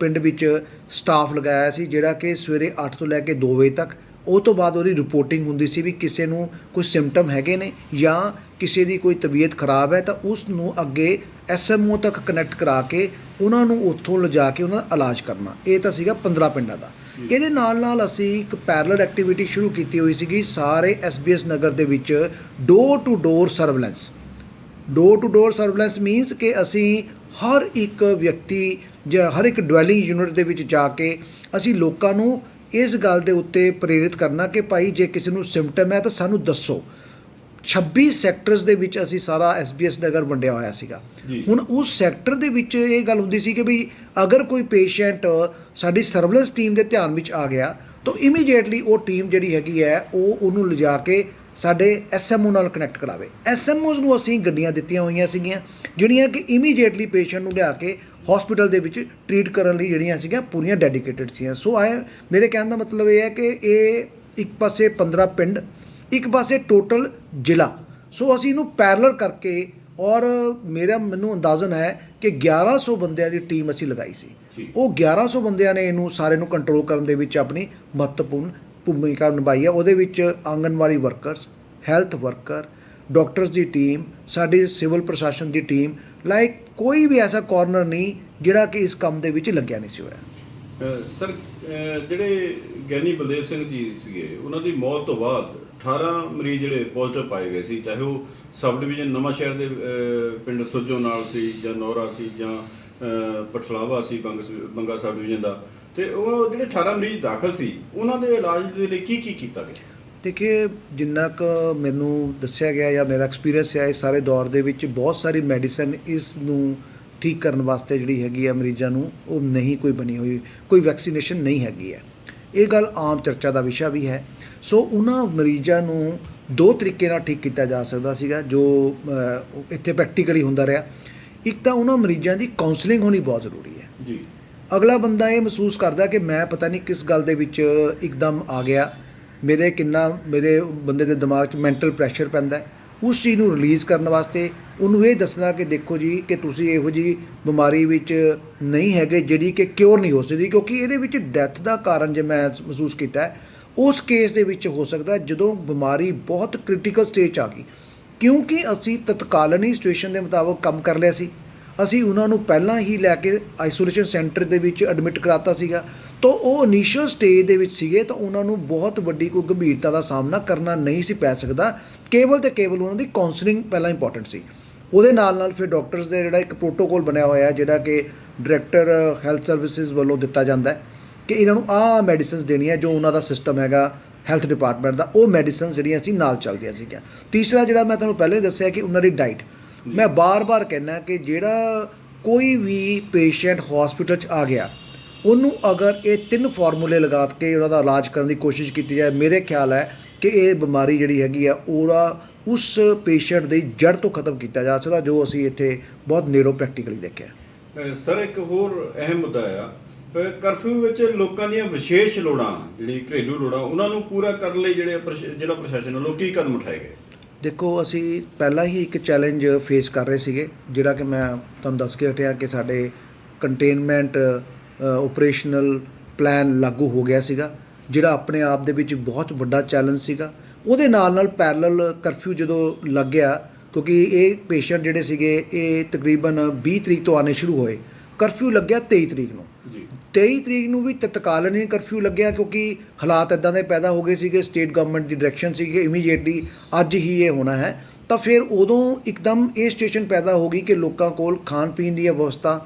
ਪਿੰਡ ਵਿੱਚ ਸਟਾਫ ਲਗਾਇਆ ਸੀ ਜਿਹੜਾ ਕਿ ਸਵੇਰੇ 8 ਤੋਂ ਲੈ ਕੇ 2 ਵਜੇ ਤੱਕ। ਉਹ ਤੋਂ ਬਾਅਦ ਉਹਦੀ ਰਿਪੋਰਟਿੰਗ ਹੁੰਦੀ ਸੀ ਵੀ ਕਿਸੇ ਨੂੰ ਕੋਈ ਸਿੰਪਟਮ ਹੈਗੇ ਨੇ ਜਾਂ ਕਿਸੇ ਦੀ ਕੋਈ ਤਬੀਅਤ ਖਰਾਬ ਹੈ ਤਾਂ ਉਸ ਨੂੰ ਅੱਗੇ SMO ਤੱਕ ਕਨੈਕਟ ਕਰਾ ਕੇ ਉਹਨਾਂ ਨੂੰ ਉੱਥੋਂ ਲਿਜਾ ਕੇ ਉਹਨਾਂ ਦਾ ਇਲਾਜ ਕਰਨਾ। ਇਹ ਤਾਂ ਸੀਗਾ 15 ਪਿੰਡਾਂ ਦਾ। ਇਹਦੇ ਨਾਲ ਅਸੀਂ ਇੱਕ ਪੈਰਲਲ ਐਕਟੀਵਿਟੀ ਸ਼ੁਰੂ ਕੀਤੀ ਹੋਈ ਸੀਗੀ ਸਾਰੇ SBS ਨਗਰ ਦੇ ਵਿੱਚ door to door surveillance. Door to door surveillance means ਕਿ ਅਸੀਂ ਹਰ ਇੱਕ ਵਿਅਕਤੀ ਜਾਂ ਹਰ ਇੱਕ ਡਵੈਲਿੰਗ ਯੂਨਿਟ ਦੇ ਵਿੱਚ ਜਾ ਕੇ ਅਸੀਂ ਲੋਕਾਂ ਨੂੰ ਇਸ ਗੱਲ ਦੇ ਉੱਤੇ ਪ੍ਰੇਰਿਤ ਕਰਨਾ ਕਿ ਭਾਈ ਜੇ ਕਿਸੇ ਨੂੰ ਸਿੰਪਟਮ ਹੈ ਤਾਂ ਸਾਨੂੰ ਦੱਸੋ। 26 ਸੈਕਟਰਸ ਦੇ ਵਿੱਚ ਅਸੀਂ ਸਾਰਾ SBS ਨਗਰ ਵੰਡਿਆ ਹੋਇਆ ਸੀਗਾ। ਹੁਣ ਉਸ ਸੈਕਟਰ ਦੇ ਵਿੱਚ ਇਹ ਗੱਲ ਹੁੰਦੀ ਸੀ ਕਿ ਵੀ ਅਗਰ ਕੋਈ ਪੇਸ਼ੈਂਟ ਸਾਡੀ ਸਰਵੇਲੈਂਸ ਟੀਮ ਦੇ ਧਿਆਨ ਵਿੱਚ ਆ ਗਿਆ ਤਾਂ ਇਮੀਡੀਏਟਲੀ ਉਹ ਟੀਮ ਜਿਹੜੀ ਹੈਗੀ ਹੈ ਉਹ ਉਹਨੂੰ ਲਿਜਾ ਕੇ ਸਾਡੇ SMO ਨਾਲ ਕਨੈਕਟ ਕਰਾਵੇ। SMOs ਨੂੰ ਅਸੀਂ ਗੱਡੀਆਂ ਦਿੱਤੀਆਂ ਹੋਈਆਂ ਸੀਗੀਆਂ ਜਿਹੜੀਆਂ ਕਿ ਇਮੀਡੀਏਟਲੀ ਪੇਸ਼ੈਂਟ ਨੂੰ ਲਿਆ ਕੇ ਹਸਪੀਟਲ ਦੇ ਵਿੱਚ ਟਰੀਟ ਕਰਨ ਲਈ ਜਿਹੜੀਆਂ ਸੀਗੀਆਂ ਪੂਰੀਆਂ ਡੈਡੀਕੇਟਡ ਸੀਗੀਆਂ। ਸੋ ਮੇਰੇ ਕਹਿਣ ਦਾ ਮਤਲਬ ਇਹ ਹੈ ਕਿ ਇਹ ਇੱਕ ਪਾਸੇ 15 ਪਿੰਡ, ਇੱਕ ਪਾਸੇ ਟੋਟਲ ਜ਼ਿਲ੍ਹਾ, ਸੋ ਅਸੀਂ ਇਹਨੂੰ ਪੈਰਲਲ ਕਰਕੇ ਔਰ ਮੈਨੂੰ ਅੰਦਾਜ਼ਨ ਹੈ ਕਿ 1100 ਬੰਦਿਆਂ ਦੀ ਟੀਮ ਅਸੀਂ ਲਗਾਈ ਸੀ। ਉਹ 1100 ਬੰਦਿਆਂ ਨੇ ਇਹਨੂੰ ਸਾਰੇ ਨੂੰ ਕੰਟਰੋਲ ਕਰਨ ਦੇ ਵਿੱਚ ਆਪਣੀ ਮਹੱਤਵਪੂਰਨ ਭੂਮਿਕਾ ਨਿਭਾਈ ਹੈ। ਉਹਦੇ ਵਿੱਚ anganwadi workers, health worker, doctors ਦੀ ਟੀਮ, ਸਾਡੀ ਸਿਵਲ ਪ੍ਰਸ਼ਾਸਨ ਦੀ ਟੀਮ, ਕੋਈ ਵੀ ਐਸਾ ਕਾਰਨਰ ਨਹੀਂ ਜਿਹੜਾ ਕਿ ਇਸ ਕੰਮ ਦੇ ਵਿੱਚ ਲੱਗਿਆ ਨਹੀਂ ਸੀ ਹੋਇਆ। ਸਰ, ਜਿਹੜੇ ਗਿਆਨੀ ਬਲਦੇਵ ਸਿੰਘ ਜੀ ਸੀਗੇ ਉਹਨਾਂ ਦੀ ਮੌਤ ਤੋਂ ਬਾਅਦ 18 ਮਰੀਜ਼ ਜਿਹੜੇ ਪੋਜ਼ਿਟਿਵ ਪਾਏ ਗਏ ਸੀ, ਚਾਹੇ ਉਹ ਸਬ ਡਿਵੀਜ਼ਨ ਨਵਾਂ ਸ਼ਹਿਰ ਦੇ ਪਿੰਡ ਸੁੱਜੋ ਨਾਲ ਸੀ ਜਾਂ ਨੌਰਾ ਸੀ ਜਾਂ ਪਠਲਾਵਾ ਸੀ ਬੰਗਾ ਸਬ ਡਿਵੀਜ਼ਨ ਦਾ, ਤੇ ਉਹ ਜਿਹੜੇ 18 ਮਰੀਜ਼ ਦਾਖਲ ਸੀ ਉਹਨਾਂ ਦੇ ਇਲਾਜ ਦੇ ਲਈ ਕੀ ਕੀਤਾ ਗਿਆ? ਦੇਖਿਏ, ਜਿੰਨਾ ਕੁ ਮੈਨੂੰ ਦੱਸਿਆ ਗਿਆ ਜਾਂ ਮੇਰਾ ਐਕਸਪੀਰੀਅੰਸ ਹੈ ਇਸ ਸਾਰੇ ਦੌਰ ਦੇ ਵਿੱਚ, ਬਹੁਤ ਸਾਰੀ ਮੈਡੀਸਨ ਇਸ ਨੂੰ ਠੀਕ ਕਰਨ ਵਾਸਤੇ ਜਿਹੜੀ ਹੈਗੀ ਹੈ ਮਰੀਜ਼ਾਂ ਨੂੰ ਉਹ ਨਹੀਂ ਕੋਈ ਬਣੀ ਹੋਈ, ਕੋਈ ਵੈਕਸੀਨੇਸ਼ਨ ਨਹੀਂ ਹੈਗੀ ਹੈ। ਇਹ ਗੱਲ ਆਮ ਚਰਚਾ ਦਾ ਵਿਸ਼ਾ ਵੀ ਹੈ। ਸੋ ਉਹਨਾਂ ਮਰੀਜ਼ਾਂ ਨੂੰ 2 ਤਰੀਕੇ ਨਾਲ ਠੀਕ ਕੀਤਾ ਜਾ ਸਕਦਾ ਸੀਗਾ ਜੋ ਇੱਥੇ ਪ੍ਰੈਕਟੀਕਲੀ ਹੁੰਦਾ ਰਿਹਾ। ਇੱਕ ਤਾਂ ਉਹਨਾਂ ਮਰੀਜ਼ਾਂ ਦੀ ਕਾਉਂਸਲਿੰਗ ਹੋਣੀ ਬਹੁਤ ਜ਼ਰੂਰੀ ਹੈ ਜੀ। ਅਗਲਾ ਬੰਦਾ ਇਹ ਮਹਿਸੂਸ ਕਰਦਾ ਕਿ ਮੈਂ ਪਤਾ ਨਹੀਂ ਕਿਸ ਗੱਲ ਦੇ ਵਿੱਚ ਇੱਕਦਮ ਆ ਗਿਆ, ਮੇਰੇ ਬੰਦੇ ਦੇ ਦਿਮਾਗ 'ਚ ਮੈਂਟਲ ਪ੍ਰੈਸ਼ਰ ਪੈਂਦਾ ਹੈ। ਉਸ ਚੀਜ਼ ਨੂੰ ਰਿਲੀਜ਼ ਕਰਨ ਵਾਸਤੇ ਉਹਨੂੰ ਇਹ ਦੱਸਣਾ ਕਿ ਦੇਖੋ ਜੀ ਕਿ ਤੁਸੀਂ ਇਹੋ ਜਿਹੀ ਬਿਮਾਰੀ ਵਿੱਚ ਨਹੀਂ ਹੈਗੇ ਜਿਹੜੀ ਕਿ ਕਿਉਰ ਨਹੀਂ ਹੋ ਸਕਦੀ, ਕਿਉਂਕਿ ਇਹਦੇ ਵਿੱਚ ਡੈਥ ਦਾ ਕਾਰਨ ਜੇ ਮੈਂ ਮਹਿਸੂਸ ਕੀਤਾ ਉਸ ਕੇਸ ਦੇ ਵਿੱਚ ਹੋ ਸਕਦਾ ਜਦੋਂ ਬਿਮਾਰੀ ਬਹੁਤ ਕ੍ਰਿਟੀਕਲ ਸਟੇਜ 'ਚ ਆ ਗਈ। ਕਿਉਂਕਿ ਅਸੀਂ ਤਤਕਾਲੀਨ ਸਿਚੁਏਸ਼ਨ ਦੇ ਮੁਤਾਬਕ ਕੰਮ ਕਰ ਲਿਆ ਸੀ, ਅਸੀਂ ਉਹਨਾਂ ਨੂੰ ਪਹਿਲਾਂ ਹੀ ਲੈ ਕੇ ਆਈਸੋਲੇਸ਼ਨ ਸੈਂਟਰ ਦੇ ਵਿੱਚ ਐਡਮਿਟ ਕਰਾਤਾ ਸੀਗਾ, ਤਾਂ ਉਹ ਇਨੀਸ਼ੀਅਲ ਸਟੇਜ ਦੇ ਵਿੱਚ ਸੀਗੇ ਤਾਂ ਉਹਨਾਂ ਨੂੰ ਬਹੁਤ ਵੱਡੀ ਕੋਈ ਗੰਭੀਰਤਾ ਦਾ ਸਾਹਮਣਾ ਕਰਨਾ ਨਹੀਂ ਸੀ ਪੈ ਸਕਦਾ। ਕੇਵਲ ਤੇ ਕੇਵਲ ਉਹਨਾਂ ਦੀ ਕਾਉਂਸਲਿੰਗ ਪਹਿਲਾਂ ਇੰਪੋਰਟੈਂਟ ਸੀ। ਉਹਦੇ ਨਾਲ ਫਿਰ ਡਾਕਟਰਸ ਦੇ ਜਿਹੜਾ ਇੱਕ ਪ੍ਰੋਟੋਕੋਲ ਬਣਿਆ ਹੋਇਆ ਜਿਹੜਾ ਕਿ ਡਾਇਰੈਕਟਰ ਹੈਲਥ ਸਰਵਿਸਿਜ਼ ਵੱਲੋਂ ਦਿੱਤਾ ਜਾਂਦਾ ਕਿ ਇਹਨਾਂ ਨੂੰ ਆਹ ਮੈਡੀਸਿਨਸ ਦੇਣੀਆਂ ਜੋ ਉਹਨਾਂ ਦਾ ਸਿਸਟਮ ਹੈਗਾ ਹੈਲਥ ਡਿਪਾਰਟਮੈਂਟ ਦਾ, ਉਹ ਮੈਡੀਸਿਨਸ ਜਿਹੜੀਆਂ ਅਸੀਂ ਨਾਲ ਚੱਲਦੀਆਂ ਸੀਗੀਆਂ। ਤੀਸਰਾ ਜਿਹੜਾ ਮੈਂ ਤੁਹਾਨੂੰ ਪਹਿਲੇ ਦੱਸਿਆ ਕਿ ਉਹਨਾਂ ਦੀ ਡਾਈਟ, ਮੈਂ ਬਾਰ-ਬਾਰ ਕਹਿੰਦਾ ਕਿ ਜਿਹੜਾ ਕੋਈ ਵੀ ਪੇਸ਼ੈਂਟ ਹਸਪੀਟਲ 'ਚ ਆ ਗਿਆ ਉਹਨੂੰ ਅਗਰ ਇਹ 3 ਫਾਰਮੂਲੇ ਲਗਾ ਕੇ ਉਹਨਾਂ ਦਾ ਇਲਾਜ ਕਰਨ ਦੀ ਕੋਸ਼ਿਸ਼ ਕੀਤੀ ਜਾਏ, ਮੇਰੇ ਖਿਆਲ ਹੈ ਕਿ ਇਹ ਬਿਮਾਰੀ ਜਿਹੜੀ ਹੈਗੀ ਆ ਉਸ ਪੇਸ਼ੈਂਟ ਦੀ ਜੜ੍ਹ ਤੋਂ ਖਤਮ ਕੀਤਾ ਜਾ ਸਕਦਾ, ਜੋ ਅਸੀਂ ਇੱਥੇ ਬਹੁਤ ਨੇੜੋਂ ਪ੍ਰੈਕਟੀਕਲੀ ਦੇਖਿਆ। ਸਰ, ਇੱਕ ਹੋਰ ਅਹਿਮ ਮੁੱਦਾ ਆ ਕਰਫਿਊ ਵਿੱਚ ਲੋਕਾਂ ਦੀਆਂ ਵਿਸ਼ੇਸ਼ ਲੋੜਾਂ, ਜਿਹੜੀ ਘਰੇਲੂ ਲੋੜਾਂ, ਉਹਨਾਂ ਨੂੰ ਪੂਰਾ ਕਰਨ ਲਈ ਜਿਹੜੇ ਜ਼ਿਲ੍ਹਾ ਪ੍ਰਸ਼ਾਸਨ ਵੱਲੋਂ ਕੀ ਕਦਮ ਉਠਾਏ ਗਏ? ਦੇਖੋ, ਅਸੀਂ ਪਹਿਲਾਂ ਹੀ ਇੱਕ ਚੈਲੰਜ ਫੇਸ ਕਰ ਰਹੇ ਸੀਗੇ ਜਿਹੜਾ ਕਿ ਮੈਂ ਤੁਹਾਨੂੰ ਦੱਸ ਕੇ ਹਟਿਆ ਕਿ ਸਾਡੇ ਕੰਟੇਨਮੈਂਟ ਓਪਰੇਸ਼ਨਲ ਪਲਾਨ ਲਾਗੂ ਹੋ ਗਿਆ ਸੀਗਾ, ਜਿਹੜਾ ਆਪਣੇ ਆਪ ਦੇ ਵਿੱਚ ਬਹੁਤ ਵੱਡਾ ਚੈਲੰਜ ਸੀਗਾ। ਉਹਦੇ ਨਾਲ ਪੈਰਲਲ ਕਰਫਿਊ ਜਦੋਂ ਲੱਗ ਗਿਆ, ਕਿਉਂਕਿ ਇਹ ਪੇਸ਼ੈਂਟ ਜਿਹੜੇ ਸੀਗੇ ਇਹ ਤਕਰੀਬਨ 20 ਤਰੀਕ ਤੋਂ ਆਉਣੇ ਸ਼ੁਰੂ ਹੋਏ, ਕਰਫਿਊ ਲੱਗਿਆ 23 ਤਰੀਕ ਨੂੰ। 23 ਤਰੀਕ ਨੂੰ ਵੀ ਤਤਕਾਲੀਨ ਹੀ ਕਰਫਿਊ ਲੱਗਿਆ ਕਿਉਂਕਿ ਹਾਲਾਤ ਇੱਦਾਂ ਦੇ ਪੈਦਾ ਹੋ ਗਏ ਸੀਗੇ, ਸਟੇਟ ਗਵਰਨਮੈਂਟ ਦੀ ਡਾਇਰੈਕਸ਼ਨ ਸੀਗੀ ਇਮੀਡੀਏਟਲੀ ਅੱਜ ਹੀ ਇਹ ਹੋਣਾ ਹੈ। ਤਾਂ ਫਿਰ ਉਦੋਂ ਇੱਕਦਮ ਇਹ ਸਿਚੁਏਸ਼ਨ ਪੈਦਾ ਹੋ ਗਈ ਕਿ ਲੋਕਾਂ ਕੋਲ ਖਾਣ ਪੀਣ ਦੀ ਵਿਵਸਥਾ,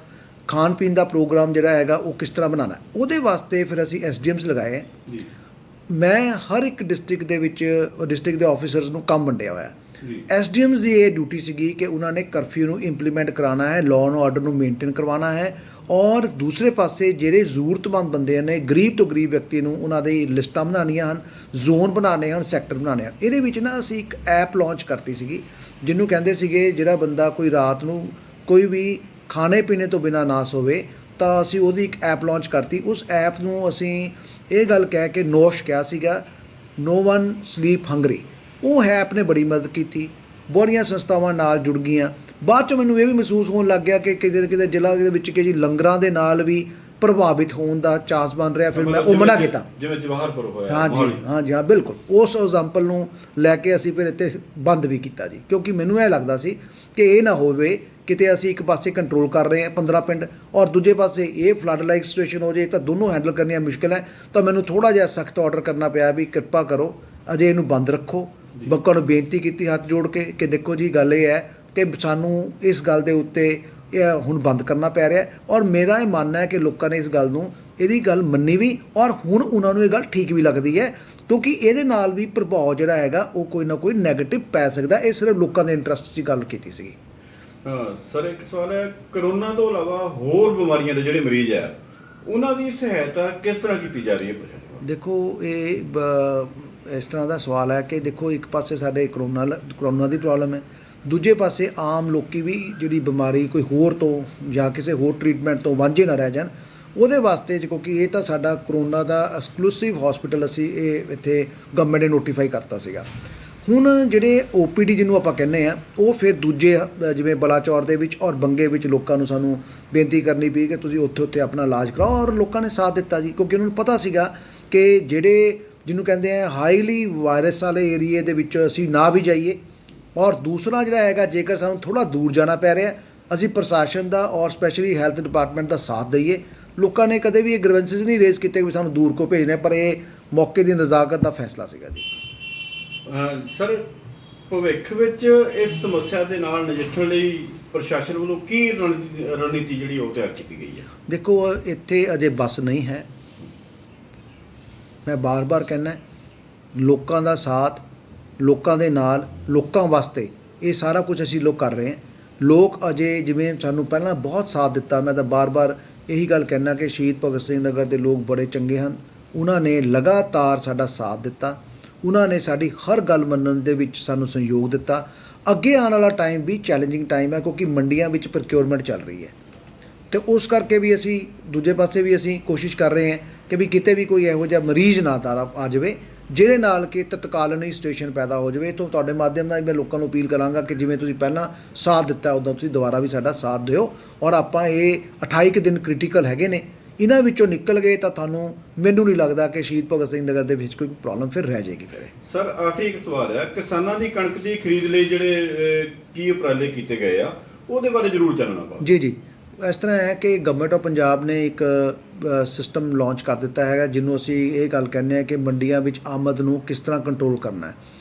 ਖਾਣ ਪੀਣ ਦਾ ਪ੍ਰੋਗਰਾਮ ਜਿਹੜਾ ਹੈਗਾ ਉਹ ਕਿਸ ਤਰ੍ਹਾਂ ਬਣਾਉਣਾ। ਉਹਦੇ ਵਾਸਤੇ ਫਿਰ ਅਸੀਂ SDMs ਲਗਾਏ। ਮੈਂ ਹਰ ਇੱਕ ਡਿਸਟ੍ਰਿਕਟ ਦੇ ਵਿੱਚ ਡਿਸਟ੍ਰਿਕਟ ਦੇ ਆਫਿਸਰਸ ਨੂੰ ਕੰਮ ਵੰਡਿਆ ਹੋਇਆ। SDMs ਦੀ ਇਹ ਡਿਊਟੀ ਸੀਗੀ ਕਿ ਉਹਨਾਂ ਨੇ ਕਰਫਿਊ ਨੂੰ ਇੰਪਲੀਮੈਂਟ ਕਰਾਉਣਾ ਹੈ, ਲਾਅ ਐਂਡ ਆਰਡਰ ਨੂੰ ਮੇਨਟੇਨ ਕਰਵਾਉਣਾ ਹੈ, ਔਰ ਦੂਸਰੇ ਪਾਸੇ ਜਿਹੜੇ ਜ਼ਰੂਰਤਮੰਦ ਬੰਦੇ ਨੇ, ਗਰੀਬ ਤੋਂ ਗਰੀਬ ਵਿਅਕਤੀ ਨੂੰ ਉਹਨਾਂ ਦੀ ਲਿਸਟਾਂ ਬਣਾਉਣੀਆਂ ਹਨ, ਜ਼ੋਨ ਬਣਾਉਣੇ ਹਨ, ਸੈਕਟਰ ਬਣਾਉਣੇ ਹਨ। ਇਹਦੇ ਵਿੱਚ ਨਾ ਅਸੀਂ ਇੱਕ ਐਪ ਲਾਂਚ ਕਰਤੀ ਸੀਗੀ ਜਿਹਨੂੰ ਕਹਿੰਦੇ ਸੀਗੇ ਜਿਹੜਾ ਬੰਦਾ ਕੋਈ ਰਾਤ ਨੂੰ ਕੋਈ ਵੀ ਖਾਣੇ ਪੀਣੇ ਤੋਂ ਬਿਨਾਂ ਨਾ ਸੋਵੇ, ਤਾਂ ਅਸੀਂ ਉਹਦੀ ਇੱਕ ਐਪ ਲਾਂਚ ਕਰਤੀ। ਉਸ ਐਪ ਨੂੰ ਅਸੀਂ ਇਹ ਗੱਲ ਕਹਿ ਕੇ ਨੋਸ਼ ਕਿਹਾ ਸੀਗਾ, ਨੋ ਵਨ ਸਲੀਪ ਹੰਗਰੀ। ਉਹ ਐਪ ਨੇ ਬੜੀ ਮਦਦ ਕੀਤੀ, ਬੜੀਆਂ ਸੰਸਥਾਵਾਂ ਨਾਲ ਜੁੜ ਗਈਆਂ। ਬਾਅਦ 'ਚ ਮੈਨੂੰ ਇਹ ਵੀ ਮਹਿਸੂਸ ਹੋਣ ਲੱਗ ਗਿਆ ਕਿ ਕਿਤੇ ਜ਼ਿਲ੍ਹਾ ਦੇ ਵਿੱਚ ਕਿ ਜੀ ਲੰਗਰਾਂ ਦੇ ਨਾਲ ਵੀ ਪ੍ਰਭਾਵਿਤ ਹੋਣ ਦਾ ਚਾਂਸ ਬਣ ਰਿਹਾ। ਫਿਰ ਮੈਂ ਉਹ ਮਨਾ ਕੀਤਾ, ਜਿਵੇਂ ਜਵਾਹਰਪੁਰ ਹੋਇਆ। ਹਾਂਜੀ, ਬਿਲਕੁਲ ਉਸ ਐਗਜ਼ਾਮਪਲ ਨੂੰ ਲੈ ਕੇ ਅਸੀਂ ਫਿਰ ਇੱਥੇ ਬੰਦ ਵੀ ਕੀਤਾ ਜੀ, ਕਿਉਂਕਿ ਮੈਨੂੰ ਇਹ ਲੱਗਦਾ ਸੀ ਕਿ ਇਹ ਨਾ ਹੋਵੇ ਕਿਤੇ ਅਸੀਂ ਇੱਕ ਪਾਸੇ ਕੰਟਰੋਲ ਕਰ ਰਹੇ ਹਾਂ 15 ਪਿੰਡ ਔਰ ਦੂਜੇ ਪਾਸੇ ਇਹ ਫਲੱਡ ਲਾਈਕ ਸਿਚੁਏਸ਼ਨ ਹੋ ਜਾਏ ਤਾਂ ਦੋਨੋਂ ਹੈਂਡਲ ਕਰਨੀਆਂ ਮੁਸ਼ਕਿਲ ਹੈ। ਤਾਂ ਮੈਨੂੰ ਥੋੜ੍ਹਾ ਜਿਹਾ ਸਖਤ ਆਰਡਰ ਕਰਨਾ ਪਿਆ ਵੀ ਕਿਰਪਾ ਕਰੋ ਅਜੇ ਇਹਨੂੰ ਬੰਦ ਰੱਖੋ। ਲੋਕਾਂ ਨੂੰ ਬੇਨਤੀ ਕੀਤੀ ਹੱਥ ਜੋੜ ਕੇ ਕਿ ਦੇਖੋ ਜੀ ਗੱਲ ਇਹ ਹੈ ਕਿ ਸਾਨੂੰ ਇਸ ਗੱਲ ਦੇ ਉੱਤੇ ਇਹ ਹੁਣ ਬੰਦ ਕਰਨਾ ਪੈ ਰਿਹਾ, ਔਰ ਮੇਰਾ ਇਹ ਮੰਨਣਾ ਹੈ ਕਿ ਲੋਕਾਂ ਨੇ ਇਸ ਗੱਲ ਨੂੰ ਇਹਦੀ ਗੱਲ ਮੰਨੀ ਵੀ, ਔਰ ਹੁਣ ਉਹਨਾਂ ਨੂੰ ਇਹ ਗੱਲ ਠੀਕ ਵੀ ਲੱਗਦੀ ਹੈ, ਕਿਉਂਕਿ ਇਹਦੇ ਨਾਲ ਵੀ ਪ੍ਰਭਾਵ ਜਿਹੜਾ ਹੈਗਾ ਉਹ ਕੋਈ ਨਾ ਕੋਈ ਨੈਗੇਟਿਵ ਪੈ ਸਕਦਾ। ਇਹ ਸਿਰਫ ਲੋਕਾਂ ਦੇ ਇੰਟਰਸਟ 'ਚ ਗੱਲ ਕੀਤੀ ਸੀਗੀ। ਹਾਂ ਸਰ, ਇੱਕ ਸਵਾਲ ਹੈ, ਕਰੋਨਾ ਤੋਂ ਇਲਾਵਾ ਹੋਰ ਬਿਮਾਰੀਆਂ ਦੇ ਜਿਹੜੇ ਮਰੀਜ਼ ਹੈ ਉਹਨਾਂ ਦੀ ਸਹਾਇਤਾ ਕਿਸ ਤਰ੍ਹਾਂ ਕੀਤੀ ਜਾ ਰਹੀ ਹੈ ਪ੍ਰਸ਼ਾਸਨ ਵੱਲੋਂ? ਦੇਖੋ ਇਸ ਤਰ੍ਹਾਂ ਦਾ ਸਵਾਲ ਹੈ ਕਿ ਦੇਖੋ, ਇੱਕ ਪਾਸੇ ਸਾਡੇ ਕਰੋਨਾ ਦੀ ਪ੍ਰੋਬਲਮ ਹੈ, ਦੂਜੇ ਪਾਸੇ ਆਮ ਲੋਕੀ ਵੀ ਜਿਹੜੀ ਬਿਮਾਰੀ ਕੋਈ ਹੋਰ ਤੋਂ ਜਾਂ ਕਿਸੇ ਹੋਰ ਟਰੀਟਮੈਂਟ ਤੋਂ ਵਾਂਝੇ ਨਾ ਰਹਿ ਜਾਣ, ਉਹਦੇ ਵਾਸਤੇ ਕਿਉਂਕਿ ਇਹ ਤਾਂ ਸਾਡਾ ਕਰੋਨਾ ਦਾ ਐਕਸਕਲੂਸਿਵ ਹਸਪੀਟਲ ਅਸੀਂ ਇਹ ਇੱਥੇ ਗਵਰਨਮੈਂਟ ਨੇ ਨੋਟੀਫਾਈ ਕਰਤਾ ਸੀਗਾ। ਹੁਣ ਜਿਹੜੇ OPD ਜਿਹਨੂੰ ਆਪਾਂ ਕਹਿੰਦੇ ਆ, ਉਹ ਫਿਰ ਦੂਜੇ ਜਿਵੇਂ ਬਲਾਚੌਰ ਦੇ ਵਿੱਚ ਔਰ ਬੰਗੇ ਵਿੱਚ ਲੋਕਾਂ ਨੂੰ ਸਾਨੂੰ ਬੇਨਤੀ ਕਰਨੀ ਪਈ ਕਿ ਤੁਸੀਂ ਉੱਥੇ ਆਪਣਾ ਇਲਾਜ ਕਰਾਓ, ਔਰ ਲੋਕਾਂ ਨੇ ਸਾਥ ਦਿੱਤਾ ਜੀ, ਕਿਉਂਕਿ ਉਹਨਾਂ ਨੂੰ ਪਤਾ ਸੀਗਾ ਕਿ ਜਿਹੜੇ ਜਿਹਨੂੰ ਕਹਿੰਦੇ ਆ ਹਾਈਲੀ ਵਾਇਰਸ ਵਾਲੇ ਏਰੀਏ ਦੇ ਵਿੱਚ ਅਸੀਂ ਨਾ ਵੀ ਜਾਈਏ, ਔਰ ਦੂਸਰਾ ਜਿਹੜਾ ਹੈਗਾ ਜੇਕਰ ਸਾਨੂੰ ਥੋੜ੍ਹਾ ਦੂਰ ਜਾਣਾ ਪੈ ਰਿਹਾ, ਅਸੀਂ ਪ੍ਰਸ਼ਾਸਨ ਦਾ ਔਰ ਸਪੈਸ਼ਲੀ ਹੈਲਥ ਡਿਪਾਰਟਮੈਂਟ ਦਾ ਸਾਥ ਦਈਏ। ਲੋਕਾਂ ਨੇ ਕਦੇ ਵੀ ਇਹ ਗ੍ਰੀਵੈਂਸਿਸ ਨਹੀਂ ਰੇਜ਼ ਕੀਤੇ ਕਿ ਸਾਨੂੰ ਦੂਰ ਕੋ ਭੇਜਣਾ, ਪਰ ਇਹ ਮੌਕੇ ਦੀ ਨਜ਼ਾਕਤ ਦਾ ਫੈਸਲਾ ਸੀਗਾ ਜੀ। ਸਰ, ਭਵਿੱਖ ਵਿੱਚ ਇਸ ਸਮੱਸਿਆ ਦੇ ਨਾਲ ਨਜਿੱਠਣ ਲਈ ਪ੍ਰਸ਼ਾਸਨ ਵੱਲੋਂ ਕੀ ਰਣਨੀਤੀ ਜਿਹੜੀ ਉਹ ਤਿਆਰ ਕੀਤੀ ਗਈ ਹੈ? ਦੇਖੋ, ਇੱਥੇ ਅਜੇ ਬੱਸ ਨਹੀਂ ਹੈ। ਮੈਂ ਬਾਰ-ਬਾਰ ਕਹਿੰਦਾ, ਲੋਕਾਂ ਦਾ ਸਾਥ, ਲੋਕਾਂ ਦੇ ਨਾਲ, ਲੋਕਾਂ ਵਾਸਤੇ ਇਹ ਸਾਰਾ ਕੁਝ ਅਸੀਂ ਲੋਕ ਕਰ ਰਹੇ ਹਾਂ। ਲੋਕ ਅਜੇ ਜਿਵੇਂ ਸਾਨੂੰ ਪਹਿਲਾਂ ਬਹੁਤ ਸਾਥ ਦਿੱਤਾ, ਮੈਂ ਤਾਂ ਬਾਰ-ਬਾਰ ਇਹੀ ਗੱਲ ਕਹਿਣਾ ਕਿ ਸ਼ਹੀਦ ਭਗਤ ਸਿੰਘ ਨਗਰ ਦੇ ਲੋਕ ਬੜੇ ਚੰਗੇ ਹਨ। ਉਹਨਾਂ ਨੇ ਲਗਾਤਾਰ ਸਾਡਾ ਸਾਥ ਦਿੱਤਾ, ਉਹਨਾਂ ਨੇ ਸਾਡੀ ਹਰ ਗੱਲ ਮੰਨਣ ਦੇ ਵਿੱਚ ਸਾਨੂੰ ਸਹਿਯੋਗ ਦਿੱਤਾ। ਅੱਗੇ ਆਉਣ ਵਾਲਾ ਟਾਈਮ ਵੀ ਚੈਲੰਜਿੰਗ ਟਾਈਮ ਹੈ, ਕਿਉਂਕਿ ਮੰਡੀਆਂ ਵਿੱਚ ਪ੍ਰੋਕਿਉਰਮੈਂਟ ਚੱਲ ਰਹੀ ਹੈ, ਅਤੇ ਉਸ ਕਰਕੇ ਵੀ ਅਸੀਂ ਦੂਜੇ ਪਾਸੇ ਵੀ ਅਸੀਂ ਕੋਸ਼ਿਸ਼ ਕਰ ਰਹੇ ਹਾਂ ਕਿ ਵੀ ਕਿਤੇ ਵੀ ਕੋਈ ਇਹੋ ਜਿਹਾ ਮਰੀਜ਼ ਨਾ ਆ ਜਾਵੇ ਜਿਹਦੇ ਨਾਲ ਕਿ ਤਤਕਾਲੀਨ ਹੀ ਸਿਚੁਏਸ਼ਨ ਪੈਦਾ ਹੋ ਜਾਵੇ। ਤੋਂ ਤੁਹਾਡੇ ਮਾਧਿਅਮ ਨਾਲ ਮੈਂ ਲੋਕਾਂ ਨੂੰ ਅਪੀਲ ਕਰਾਂਗਾ ਕਿ ਜਿਵੇਂ ਤੁਸੀਂ ਪਹਿਲਾਂ ਸਾਥ ਦਿੱਤਾ, ਉੱਦਾਂ ਤੁਸੀਂ ਦੁਬਾਰਾ ਵੀ ਸਾਡਾ ਸਾਥ ਦਿਓ, ਔਰ ਆਪਾਂ ਇਹ 28 ਕੁ ਦਿਨ ਕ੍ਰਿਟੀਕਲ ਹੈਗੇ ਨੇ, ਇਹਨਾਂ ਵਿੱਚੋਂ ਨਿਕਲ ਗਏ ਤਾਂ ਮੈਨੂੰ ਨਹੀਂ ਲੱਗਦਾ ਕਿ ਸ਼ਹੀਦ ਭਗਤ ਸਿੰਘ ਨਗਰ ਦੇ ਵਿੱਚ ਕੋਈ ਪ੍ਰੋਬਲਮ ਫਿਰ ਰਹਿ ਜਾਏਗੀ। ਫਿਰ ਸਰ, ਆਖਰੀ ਇੱਕ ਸਵਾਲ ਹੈ, ਕਿਸਾਨਾਂ ਦੀ ਕਣਕ ਦੀ ਖਰੀਦ ਲਈ ਜਿਹੜੇ ਕੀ ਉਪਰਾਲੇ ਕੀਤੇ ਗਏ ਆ ਉਹਦੇ ਬਾਰੇ ਜ਼ਰੂਰ ਜਾਣਨਾ ਪਾਓ। ਜੀ, ਇਸ ਤਰ੍ਹਾਂ ਹੈ ਕਿ ਗਵਰਨਮੈਂਟ ਆਫ ਪੰਜਾਬ ਨੇ ਇੱਕ ਸਿਸਟਮ ਲਾਂਚ ਕਰ ਦਿੱਤਾ ਹੈਗਾ, ਜਿਹਨੂੰ ਅਸੀਂ ਇਹ ਗੱਲ ਕਹਿੰਦੇ ਹਾਂ ਕਿ ਮੰਡੀਆਂ ਵਿੱਚ ਆਮਦ ਨੂੰ ਕਿਸ ਤਰ੍ਹਾਂ ਕੰਟਰੋਲ ਕਰਨਾ ਹੈ।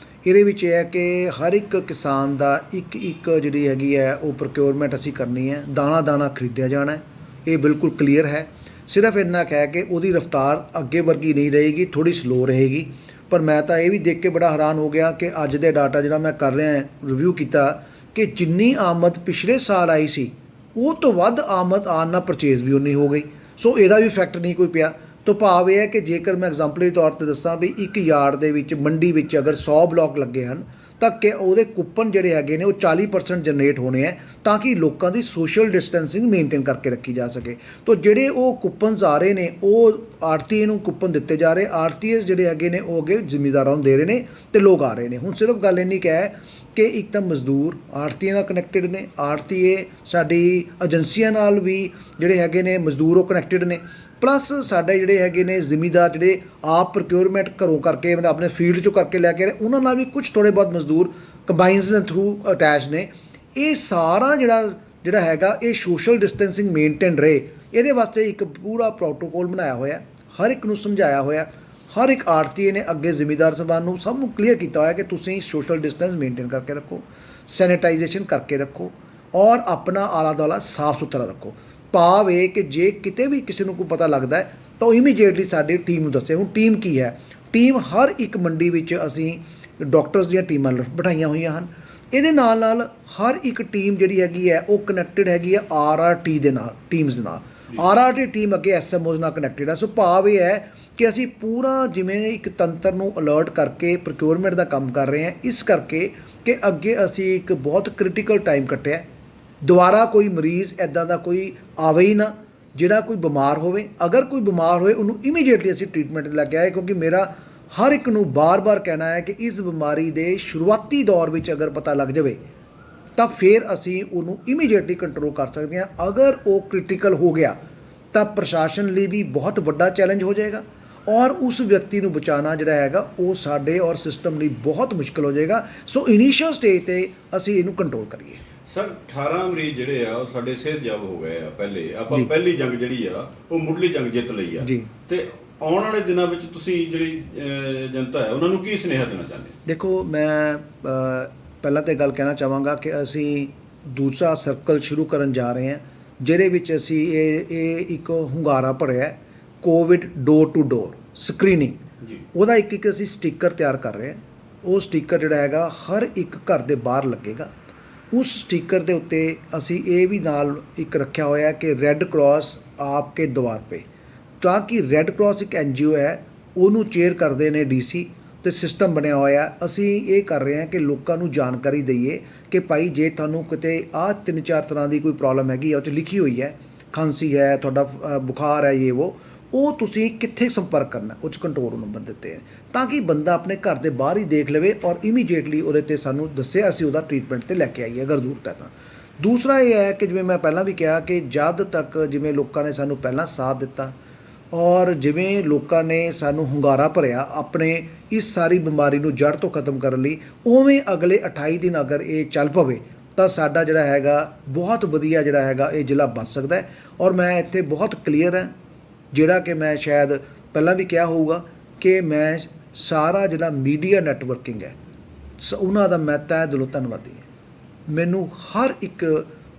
ਇਹਦੇ ਵਿੱਚ ਇਹ ਹੈ ਕਿ ਹਰ ਇੱਕ ਕਿਸਾਨ ਦਾ ਇੱਕ ਜਿਹੜੀ ਹੈਗੀ ਹੈ ਉਹ ਪ੍ਰੋਕਿਉਰਮੈਂਟ ਅਸੀਂ ਕਰਨੀ ਹੈ, ਦਾਣਾ ਖਰੀਦਿਆ ਜਾਣਾ ਹੈ, ਇਹ ਬਿਲਕੁਲ ਕਲੀਅਰ ਹੈ। ਸਿਰਫ ਇੰਨਾ ਕਹਿ ਕੇ ਉਹਦੀ ਰਫ਼ਤਾਰ ਅੱਗੇ ਵਰਗੀ ਨਹੀਂ ਰਹੇਗੀ, ਥੋੜ੍ਹੀ ਸਲੋ ਰਹੇਗੀ। ਪਰ ਮੈਂ ਤਾਂ ਇਹ ਵੀ ਦੇਖ ਕੇ ਬੜਾ ਹੈਰਾਨ ਹੋ ਗਿਆ ਕਿ ਅੱਜ ਦੇ ਡਾਟਾ ਜਿਹੜਾ ਮੈਂ ਕਰ ਰਿਹਾ ਰਿਵਿਊ ਕੀਤਾ ਕਿ ਜਿੰਨੀ ਆਮਦ ਪਿਛਲੇ ਸਾਲ ਆਈ ਸੀ ਉਹ ਤੋਂ ਵੱਧ ਆਮਦ ਆਉਣ ਨਾਲ ਪਰਚੇਜ਼ ਵੀ ਉਨੀ ਹੋ ਗਈ। ਸੋ ਇਹਦਾ ਵੀ ਇਫੈਕਟ ਨਹੀਂ ਕੋਈ ਪਿਆ। ਤਾਂ ਭਾਵ ਇਹ ਹੈ ਕਿ ਜੇਕਰ ਮੈਂ ਐਗਜ਼ਾਮਪਲਰੀ ਤੌਰ 'ਤੇ ਦੱਸਾਂ ਵੀ ਇੱਕ ਯਾਰਡ ਦੇ ਵਿੱਚ ਮੰਡੀ ਵਿੱਚ ਅਗਰ 100 ਬਲੋਕ ਲੱਗੇ ਹਨ ਤਾਂ ਕਿ ਉਹਦੇ ਕੂਪਨ ਜਿਹੜੇ ਹੈਗੇ ਨੇ ਉਹ 40% ਜਨਰੇਟ ਹੋਣੇ ਹੈ, ਤਾਂ ਕਿ ਲੋਕਾਂ ਦੀ ਸੋਸ਼ਲ ਡਿਸਟੈਂਸਿੰਗ ਮੇਨਟੇਨ ਕਰਕੇ ਰੱਖੀ ਜਾ ਸਕੇ। ਤਾਂ ਜਿਹੜੇ ਉਹ ਕੂਪਨਸ ਆ ਰਹੇ ਨੇ ਉਹ ਆੜਤੀਏ ਨੂੰ ਕੂਪਨ ਦਿੱਤੇ ਜਾ ਰਹੇ, ਆੜਤੀਏ ਜਿਹੜੇ ਹੈਗੇ ਨੇ ਉਹ ਅੱਗੇ ਜ਼ਿਮੀਂਦਾਰਾਂ ਨੂੰ ਦੇ ਰਹੇ ਨੇ ਅਤੇ ਲੋਕ ਆ ਰਹੇ ਨੇ। ਹੁਣ ਸਿਰਫ ਗੱਲ ਇੰਨੀ ਕੁ ਹੈ ਕਿ ਇੱਕ ਤਾਂ ਮਜ਼ਦੂਰ ਆੜਤੀਏ ਨਾਲ ਕਨੈਕਟਿਡ ਨੇ, ਆੜਤੀਏ ਸਾਡੀ ਏਜੰਸੀਆਂ ਨਾਲ ਵੀ ਜਿਹੜੇ ਹੈਗੇ ਨੇ ਮਜ਼ਦੂਰ ਉਹ ਕਨੈਕਟਿਡ ਨੇ, ਪਲੱਸ ਸਾਡੇ ਜਿਹੜੇ ਹੈਗੇ ਨੇ ਜ਼ਿਮੀਂਦਾਰ ਜਿਹੜੇ ਆਪ ਪ੍ਰੋਕਿਉਰਮੈਂਟ ਘਰੋਂ ਕਰਕੇ ਆਪਣੇ ਫੀਲਡ 'ਚੋਂ ਕਰਕੇ ਲੈ ਕੇ ਉਹਨਾਂ ਨਾਲ ਵੀ ਕੁਝ ਥੋੜ੍ਹੇ ਬਹੁਤ ਮਜ਼ਦੂਰ ਕੰਬਾਈਨਸ ਦੇ ਥਰੂ ਅਟੈਚ ਨੇ। ਇਹ ਸਾਰਾ ਜਿਹੜਾ ਹੈਗਾ ਇਹ ਸੋਸ਼ਲ ਡਿਸਟੈਂਸਿੰਗ ਮੇਨਟੇਨ ਰਹੇ, ਇਹਦੇ ਵਾਸਤੇ ਇੱਕ ਪੂਰਾ ਪ੍ਰੋਟੋਕੋਲ ਬਣਾਇਆ ਹੋਇਆ, ਹਰ ਇੱਕ ਨੂੰ ਸਮਝਾਇਆ ਹੋਇਆ। ਹਰ ਇੱਕ ਆੜਤੀਏ ਨੇ ਅੱਗੇ ਜ਼ਿਮੀਂਦਾਰ ਸਭਾ ਨੂੰ ਸਭ ਨੂੰ ਕਲੀਅਰ ਕੀਤਾ ਹੋਇਆ ਕਿ ਤੁਸੀਂ ਸੋਸ਼ਲ ਡਿਸਟੈਂਸ ਮੇਨਟੇਨ ਕਰਕੇ ਰੱਖੋ, ਸੈਨੀਟਾਈਜੇਸ਼ਨ ਕਰਕੇ ਰੱਖੋ, ਔਰ ਆਪਣਾ ਆਲਾ ਦੁਆਲਾ ਸਾਫ਼ ਸੁਥਰਾ ਰੱਖੋ। ਭਾਵ ਇਹ ਕਿ ਜੇ ਕਿਤੇ ਵੀ ਕਿਸੇ ਨੂੰ ਕੋਈ ਪਤਾ ਲੱਗਦਾ ਹੈ ਤਾਂ ਉਹ ਇਮੀਡੀਏਟਲੀ ਸਾਡੀ ਟੀਮ ਨੂੰ ਦੱਸੇ। ਹੁਣ ਟੀਮ ਕੀ ਹੈ? ਟੀਮ ਹਰ ਇੱਕ ਮੰਡੀ ਵਿੱਚ ਅਸੀਂ ਡਾਕਟਰਸ ਦੀਆਂ ਟੀਮਾਂ ਬਿਠਾਈਆਂ ਹੋਈਆਂ ਹਨ। ਇਹਦੇ ਨਾਲ ਹਰ ਇੱਕ ਟੀਮ ਜਿਹੜੀ ਹੈਗੀ ਹੈ ਉਹ ਕਨੈਕਟਿਡ ਹੈਗੀ ਹੈ RRT ਦੇ ਨਾਲ, ਟੀਮਸ ਦੇ ਨਾਲ। RRT ਟੀਮ ਅੱਗੇ SMOs ਨਾਲ ਕਨੈਕਟਿਡ ਹੈ। ਸੋ ਭਾਵ ਇਹ ਹੈ ਕਿ ਅਸੀਂ ਪੂਰਾ ਜਿਵੇਂ ਇੱਕ ਤੰਤਰ ਨੂੰ ਅਲਰਟ ਕਰਕੇ ਪ੍ਰੋਕਿਉਰਮੈਂਟ ਦਾ ਕੰਮ ਕਰ ਰਹੇ ਹਾਂ, ਇਸ ਕਰਕੇ ਕਿ ਅੱਗੇ ਅਸੀਂ ਇੱਕ ਬਹੁਤ ਕ੍ਰਿਟੀਕਲ ਟਾਈਮ ਕੱਟਿਆ। ਦੁਬਾਰਾ ਕੋਈ ਮਰੀਜ਼ ਇੱਦਾਂ ਦਾ ਕੋਈ ਆਵੇ ਹੀ ਨਾ ਜਿਹੜਾ ਕੋਈ ਬਿਮਾਰ ਹੋਵੇ। ਅਗਰ ਕੋਈ ਬਿਮਾਰ ਹੋਏ ਉਹਨੂੰ ਇਮੀਡੀਏਟਲੀ ਅਸੀਂ ਟ੍ਰੀਟਮੈਂਟ 'ਤੇ ਲੈ ਕੇ ਆਏ, ਕਿਉਂਕਿ ਮੇਰਾ ਹਰ ਇੱਕ ਨੂੰ ਬਾਰ-ਬਾਰ ਕਹਿਣਾ ਹੈ ਕਿ ਇਸ ਬਿਮਾਰੀ ਦੇ ਸ਼ੁਰੂਆਤੀ ਦੌਰ ਵਿੱਚ ਅਗਰ ਪਤਾ ਲੱਗ ਜਾਵੇ ਤਾਂ ਫਿਰ ਅਸੀਂ ਉਹਨੂੰ ਇਮੀਡੀਏਟਲੀ ਕੰਟਰੋਲ ਕਰ ਸਕਦੇ ਹਾਂ। ਅਗਰ ਉਹ ਕ੍ਰਿਟੀਕਲ ਹੋ ਗਿਆ ਤਾਂ ਪ੍ਰਸ਼ਾਸਨ ਲਈ ਵੀ ਬਹੁਤ ਵੱਡਾ ਚੈਲੰਜ ਹੋ ਜਾਏਗਾ, ਔਰ ਉਸ ਵਿਅਕਤੀ ਨੂੰ ਬਚਾਉਣਾ ਜਿਹੜਾ ਹੈਗਾ ਉਹ ਸਾਡੇ ਔਰ ਸਿਸਟਮ ਲਈ ਬਹੁਤ ਮੁਸ਼ਕਿਲ ਹੋ ਜਾਏਗਾ। ਸੋ ਇਨੀਸ਼ੀਅਲ ਸਟੇਜ 'ਤੇ ਅਸੀਂ ਇਹਨੂੰ ਕੰਟਰੋਲ ਕਰੀਏ। ਸਰ, 18 ਮਰੀਜ਼ ਜਿਹੜੇ ਆ ਉਹ ਸਾਡੇ ਸਿਹਤਯਾਬ ਹੋ ਗਏ ਆ। ਪਹਿਲੀ ਜੰਗ ਜਿਹੜੀ ਆ ਉਹ ਮੁੱਢਲੀ ਜੰਗ ਜਿੱਤ ਲਈ ਆ ਜੀ। ਤੇ ਆਉਣ ਵਾਲੇ ਦਿਨਾਂ ਵਿੱਚ ਤੁਸੀਂ ਜਿਹੜੀ ਜਨਤਾ ਹੈ ਉਹਨਾਂ ਨੂੰ ਕੀ ਸੁਨੇਹਾ ਦੇਣਾ ਚਾਹੁੰਦੇ? ਦੇਖੋ, ਮੈਂ ਪਹਿਲਾਂ ਤਾਂ ਗੱਲ ਕਹਿਣਾ ਚਾਹਾਂਗਾ ਕਿ ਅਸੀਂ ਦੂਸਰਾ ਸਰਕਲ ਸ਼ੁਰੂ ਕਰਨ ਜਾ ਰਹੇ ਹਾਂ, ਜਿਹਦੇ ਵਿੱਚ ਅਸੀਂ ਇਹ ਇੱਕ ਹੁੰਗਾਰਾ ਭਰਿਆ। Covid door to door screening, ਜੀ ਉਹਦਾ ਇੱਕ ਅਸੀਂ ਸਟicker ਤਿਆਰ ਕਰ ਰਹੇ ਹਾਂ। ਉਹ ਸਟicker ਜਿਹੜਾ ਹੈਗਾ ਹਰ ਇੱਕ ਘਰ ਦੇ ਬਾਹਰ ਲੱਗੇਗਾ। ਉਸ ਸਟicker ਦੇ ਉੱਤੇ ਅਸੀਂ ਇਹ ਵੀ ਨਾਲ ਇੱਕ ਰੱਖਿਆ ਹੋਇਆ ਕਿ ਰੈੱਡ ਕਰਾਸ ਆਪਕੇ ਦੁਆਰ ਪੇ, ਤਾਂ ਕਿ ਰੈੱਡ ਕਰਾਸ ਇੱਕ NGO ਹੈ, ਉਹਨੂੰ ਚੇਅਰ ਕਰਦੇ ਨੇ DC, ਤੇ ਸਿਸਟਮ ਬਣਿਆ ਹੋਇਆ। ਅਸੀਂ ਇਹ ਕਰ ਰਹੇ ਹਾਂ ਕਿ ਲੋਕਾਂ ਨੂੰ ਜਾਣਕਾਰੀ ਦਈਏ ਕਿ ਭਾਈ ਜੇ ਤੁਹਾਨੂੰ ਕਿਤੇ ਆਹ 3-4 ਤਰ੍ਹਾਂ ਦੀ ਕੋਈ ਪ੍ਰੋਬਲਮ ਹੈਗੀ ਆ, ਉਹ 'ਚ ਲਿਖੀ ਹੋਈ ਹੈ, ਖਾਂਸੀ ਹੈ, ਤੁਹਾਡਾ ਬੁਖਾਰ ਹੈ, ਉਹ ਤੁਸੀਂ ਕਿੱਥੇ ਸੰਪਰਕ ਕਰਨਾ, ਉਹ 'ਚ ਕੰਟਰੋਲ ਨੰਬਰ ਦਿੱਤੇ ਹੈ, ਤਾਂ ਕਿ ਬੰਦਾ ਆਪਣੇ ਘਰ ਦੇ ਬਾਹਰ ਹੀ ਦੇਖ ਲਵੇ ਔਰ ਇਮੀਡੀਏਟਲੀ ਉਹਦੇ 'ਤੇ ਸਾਨੂੰ ਦੱਸੇ, ਅਸੀਂ ਉਹਦਾ ਟ੍ਰੀਟਮੈਂਟ 'ਤੇ ਲੈ ਕੇ ਆਈਏ ਅਗਰ ਜ਼ਰੂਰਤ ਹੈ ਤਾਂ। ਦੂਸਰਾ ਇਹ ਹੈ ਕਿ ਜਿਵੇਂ ਮੈਂ ਪਹਿਲਾਂ ਵੀ ਕਿਹਾ ਕਿ ਜਦ ਤੱਕ ਜਿਵੇਂ ਲੋਕਾਂ ਨੇ ਸਾਨੂੰ ਪਹਿਲਾਂ ਸਾਥ ਦਿੱਤਾ ਔਰ ਜਿਵੇਂ ਲੋਕਾਂ ਨੇ ਸਾਨੂੰ ਹੁੰਗਾਰਾ ਭਰਿਆ ਆਪਣੇ ਇਸ ਸਾਰੀ ਬਿਮਾਰੀ ਨੂੰ ਜੜ੍ਹ ਤੋਂ ਖਤਮ ਕਰਨ ਲਈ, ਉਵੇਂ ਅਗਲੇ 28 ਦਿਨ ਅਗਰ ਇਹ ਚੱਲ ਪਵੇ ਤਾਂ ਸਾਡਾ ਜਿਹੜਾ ਹੈਗਾ ਬਹੁਤ ਵਧੀਆ ਜਿਹੜਾ ਹੈਗਾ ਇਹ ਜ਼ਿਲ੍ਹਾ ਬਚ ਸਕਦਾ ਹੈ। ਔਰ ਮੈਂ ਇੱਥੇ ਬਹੁਤ ਕਲੀਅਰ ਹਾਂ, ਜਿਹੜਾ ਕਿ ਮੈਂ ਸ਼ਾਇਦ ਪਹਿਲਾਂ ਵੀ ਕਿਹਾ ਹੋਊਗਾ ਕਿ ਮੈਂ ਸਾਰਾ ਜਿਹੜਾ ਮੀਡੀਆ ਨੈਟਵਰਕਿੰਗ ਹੈ ਉਹਨਾਂ ਦਾ ਮੈਂ ਤਹਿ ਦਿਲੋਂ ਧੰਨਵਾਦੀ ਹਾਂ। ਮੈਨੂੰ ਹਰ ਇੱਕ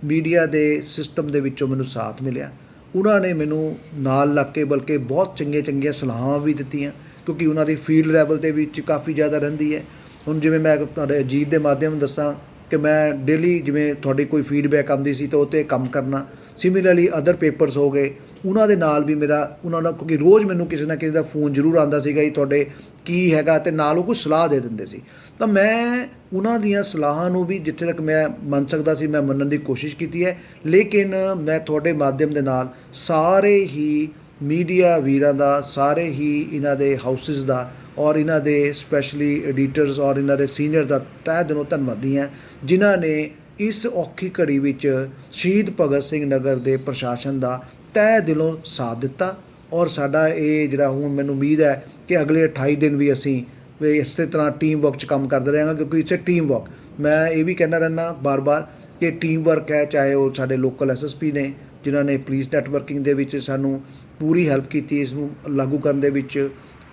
ਮੀਡੀਆ ਦੇ ਸਿਸਟਮ ਦੇ ਵਿੱਚੋਂ ਮੈਨੂੰ ਸਾਥ ਮਿਲਿਆ। ਉਹਨਾਂ ਨੇ ਮੈਨੂੰ ਨਾਲ ਲੱਗ ਕੇ ਬਲਕਿ ਬਹੁਤ ਚੰਗੀਆਂ ਸਲਾਹਾਂ ਵੀ ਦਿੱਤੀਆਂ, ਕਿਉਂਕਿ ਉਹਨਾਂ ਦੀ ਫੀਲਡ ਲੈਵਲ 'ਤੇ ਵਿੱਚ ਕਾਫੀ ਜ਼ਿਆਦਾ ਰਹਿੰਦੀ ਹੈ। ਹੁਣ ਜਿਵੇਂ ਮੈਂ ਤੁਹਾਡੇ ਅਜੀਤ ਦੇ ਮਾਧਿਅਮ ਦੱਸਾਂ ਕਿ ਮੈਂ ਡੇਲੀ ਜਿਵੇਂ ਤੁਹਾਡੀ ਕੋਈ ਫੀਡਬੈਕ ਆਉਂਦੀ ਸੀ ਤਾਂ ਉਹ 'ਤੇ ਕੰਮ ਕਰਨਾ। ਸਿਮਿਲਰਲੀ ਅਦਰ ਪੇਪਰਸ ਹੋ ਗਏ, ਉਹਨਾਂ ਦੇ ਨਾਲ ਵੀ ਮੇਰਾ ਉਹਨਾਂ ਨਾਲ, ਕਿਉਂਕਿ ਰੋਜ਼ ਮੈਨੂੰ ਕਿਸੇ ਨਾ ਕਿਸੇ ਦਾ ਫੋਨ ਜ਼ਰੂਰ ਆਉਂਦਾ ਸੀਗਾ ਜੀ ਤੁਹਾਡੇ ਕੀ ਹੈਗਾ, ਅਤੇ ਨਾਲ ਉਹ ਕੋਈ ਸਲਾਹ ਦੇ ਦਿੰਦੇ ਸੀ। ਤਾਂ ਮੈਂ ਉਹਨਾਂ ਦੀਆਂ ਸਲਾਹਾਂ ਨੂੰ ਵੀ ਜਿੱਥੇ ਤੱਕ ਮੈਂ ਮੰਨ ਸਕਦਾ ਸੀ ਮੈਂ ਮੰਨਣ ਦੀ ਕੋਸ਼ਿਸ਼ ਕੀਤੀ ਹੈ। ਲੇਕਿਨ ਮੈਂ ਤੁਹਾਡੇ ਮਾਧਿਅਮ ਦੇ ਨਾਲ ਸਾਰੇ ਹੀ ਮੀਡੀਆ ਵੀਰਾਂ ਦਾ, ਸਾਰੇ ਹੀ ਇਹਨਾਂ ਦੇ ਹਾਊਸਿਸ ਦਾ ਔਰ ਇਹਨਾਂ ਦੇ ਸਪੈਸ਼ਲੀ ਐਡੀਟਰਸ ਔਰ ਇਹਨਾਂ ਦੇ ਸੀਨੀਅਰ ਦਾ ਤਹਿ ਦਿਲੋਂ ਧੰਨਵਾਦੀ ਹਾਂ, ਜਿਨ੍ਹਾਂ ਨੇ ਇਸ ਔਖੀ ਘੜੀ ਵਿੱਚ ਸ਼ਹੀਦ ਭਗਤ ਸਿੰਘ ਨਗਰ ਦੇ ਪ੍ਰਸ਼ਾਸਨ ਦਾ ਤਹਿ ਦਿਲੋਂ ਸਾਥ ਦਿੱਤਾ। ਔਰ ਸਾਡਾ ਇਹ ਜਿਹੜਾ ਹੁਣ ਮੈਨੂੰ ਉਮੀਦ ਹੈ ਕਿ ਅਗਲੇ 28 ਦਿਨ ਵੀ ਅਸੀਂ ਇਸੇ ਤਰ੍ਹਾਂ ਟੀਮ ਵਰਕ 'ਚ ਕੰਮ ਕਰਦੇ ਰਹਾਂਗੇ, ਕਿਉਂਕਿ ਇਟਸ ਟੀਮ ਵਰਕ। ਮੈਂ ਇਹ ਵੀ ਕਹਿੰਦਾ ਰਹਿੰਦਾ ਬਾਰ-ਬਾਰ ਕਿ ਟੀਮ ਵਰਕ ਹੈ, ਚਾਹੇ ਉਹ ਸਾਡੇ ਲੋਕਲ SSP ਨੇ ਜਿਨ੍ਹਾਂ ਨੇ ਪੁਲਿਸ ਨੈਟਵਰਕਿੰਗ ਦੇ ਵਿੱਚ ਸਾਨੂੰ ਪੂਰੀ ਹੈਲਪ ਕੀਤੀ ਇਸ ਨੂੰ ਲਾਗੂ ਕਰਨ ਦੇ ਵਿੱਚ,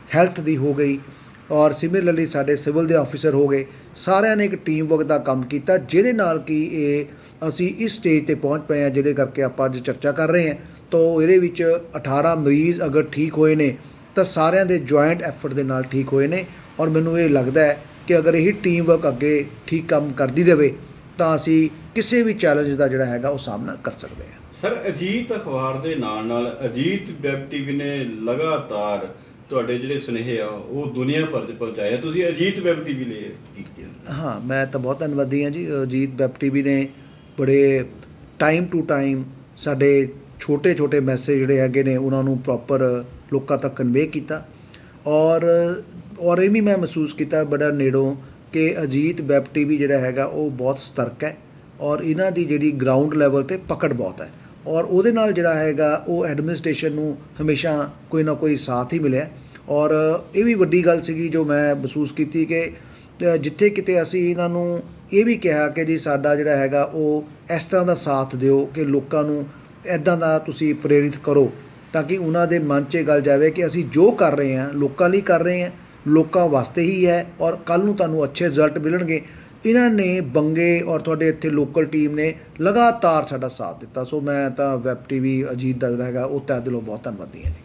ਹੈਲਥ ਦੀ ਹੋ ਗਈ ਔਰ ਸਿਮਿਲਰਲੀ ਸਾਡੇ ਸਿਵਲ ਦੇ ਆਫੀਸਰ ਹੋ ਗਏ, ਸਾਰਿਆਂ ਨੇ ਇੱਕ ਟੀਮ ਵਰਕ ਦਾ ਕੰਮ ਕੀਤਾ, ਜਿਹਦੇ ਨਾਲ ਕਿ ਇਹ ਅਸੀਂ ਇਸ ਸਟੇਜ 'ਤੇ ਪਹੁੰਚ ਪਏ ਹਾਂ, ਜਿਹਦੇ ਕਰਕੇ ਆਪਾਂ ਅੱਜ ਚਰਚਾ ਕਰ ਰਹੇ ਹਾਂ। ਤਾਂ ਇਹਦੇ ਵਿੱਚ 18 ਮਰੀਜ਼ ਅਗਰ ਠੀਕ ਹੋਏ ਨੇ ਤਾਂ ਸਾਰਿਆਂ ਦੇ ਜੁਆਇੰਟ ਐਫਰਟ ਦੇ ਨਾਲ ਠੀਕ ਹੋਏ ਨੇ। ਔਰ ਮੈਨੂੰ ਇਹ ਲੱਗਦਾ ਹੈ ਕਿ ਅਗਰ ਇਹੀ ਟੀਮ ਵਰਕ ਅੱਗੇ ਠੀਕ ਕੰਮ ਕਰਦੀ ਦੇਵੇ ਤਾਂ ਅਸੀਂ ਕਿਸੇ ਵੀ ਚੈਲੰਜ ਦਾ ਜਿਹੜਾ ਹੈਗਾ ਉਹ ਸਾਹਮਣਾ ਕਰ ਸਕਦੇ ਹਾਂ। ਸਰ, ਅਜੀਤ ਅਖਬਾਰ ਦੇ ਨਾਲ ਅਜੀਤ ਵੈਬ TV ਨੇ ਲਗਾਤਾਰ ਤੁਹਾਡੇ ਜਿਹੜੇ ਸੁਨੇਹੇ ਆ ਉਹ ਦੁਨੀਆ ਭਰ 'ਚ ਪਹੁੰਚਾਏ। ਤੁਸੀਂ ਅਜੀਤ ਵੈਬ TV ਲਈ ਕੀਤੀ। ਹਾਂ, ਮੈਂ ਤਾਂ ਬਹੁਤ ਧੰਨਵਾਦੀ ਹਾਂ ਜੀ। ਅਜੀਤ ਵੈਬ TV ਨੇ ਬੜੇ ਟਾਈਮ ਟੂ ਟਾਈਮ ਸਾਡੇ ਛੋਟੇ ਮੈਸੇਜ ਜਿਹੜੇ ਹੈਗੇ ਨੇ ਉਹਨਾਂ ਨੂੰ ਪ੍ਰੋਪਰ ਲੋਕਾਂ ਤੱਕ ਕਨਵੇ ਕੀਤਾ। ਔਰ ਇਹ ਵੀ ਮੈਂ ਮਹਿਸੂਸ ਕੀਤਾ ਬੜਾ ਨੇੜੋਂ ਕਿ ਅਜੀਤ ਵੈਬ TV ਜਿਹੜਾ ਹੈਗਾ ਉਹ ਬਹੁਤ ਸਤਰਕ ਹੈ ਔਰ ਇਹਨਾਂ ਦੀ ਜਿਹੜੀ ਗਰਾਊਂਡ ਲੈਵਲ 'ਤੇ ਪਕੜ ਬਹੁਤ ਹੈ। ਔਰ ਉਹਦੇ ਨਾਲ ਜਿਹੜਾ ਹੈਗਾ ਉਹ ਐਡਮਿਨਿਸਟ੍ਰੇਸ਼ਨ ਨੂੰ ਹਮੇਸ਼ਾ ਕੋਈ ਨਾ ਕੋਈ ਸਾਥ ਹੀ ਮਿਲਿਆ। ਔਰ ਇਹ ਵੀ ਵੱਡੀ ਗੱਲ ਸੀਗੀ ਜੋ ਮੈਂ ਮਹਿਸੂਸ ਕੀਤੀ ਕਿ ਜਿੱਥੇ ਕਿਤੇ ਅਸੀਂ ਇਹਨਾਂ ਨੂੰ ਇਹ ਵੀ ਕਿਹਾ ਕਿ ਜੀ ਸਾਡਾ ਜਿਹੜਾ ਹੈਗਾ ਉਹ ਇਸ ਤਰ੍ਹਾਂ ਦਾ ਸਾਥ ਦਿਓ ਕਿ ਲੋਕਾਂ ਨੂੰ ਇੱਦਾਂ ਦਾ ਤੁਸੀਂ ਪ੍ਰੇਰਿਤ ਕਰੋ, ਤਾਂ ਕਿ ਉਹਨਾਂ ਦੇ ਮਨ 'ਚ ਇਹ ਗੱਲ ਜਾਵੇ ਕਿ ਅਸੀਂ ਜੋ ਕਰ ਰਹੇ ਹਾਂ ਲੋਕਾਂ ਲਈ ਕਰ ਰਹੇ ਹਾਂ, ਲੋਕਾਂ ਵਾਸਤੇ ਹੀ ਹੈ ਔਰ ਕੱਲ੍ਹ ਨੂੰ ਤੁਹਾਨੂੰ ਅੱਛੇ ਰਿਜ਼ਲਟ ਮਿਲਣਗੇ। ਇਹਨਾਂ ਨੇ ਬੰਗੇ ਔਰ ਤੁਹਾਡੇ ਇੱਥੇ ਲੋਕਲ ਟੀਮ ਨੇ ਲਗਾਤਾਰ ਸਾਡਾ ਸਾਥ ਦਿੱਤਾ। ਸੋ ਮੈਂ ਤਾਂ ਵੈਬ TV ਅਜੀਤ ਦਾ ਜਿਹੜਾ ਹੈਗਾ ਉਹ ਤਹਿ ਦਿਲੋਂ ਬਹੁਤ ਧੰਨਵਾਦੀ ਹਾਂ ਜੀ।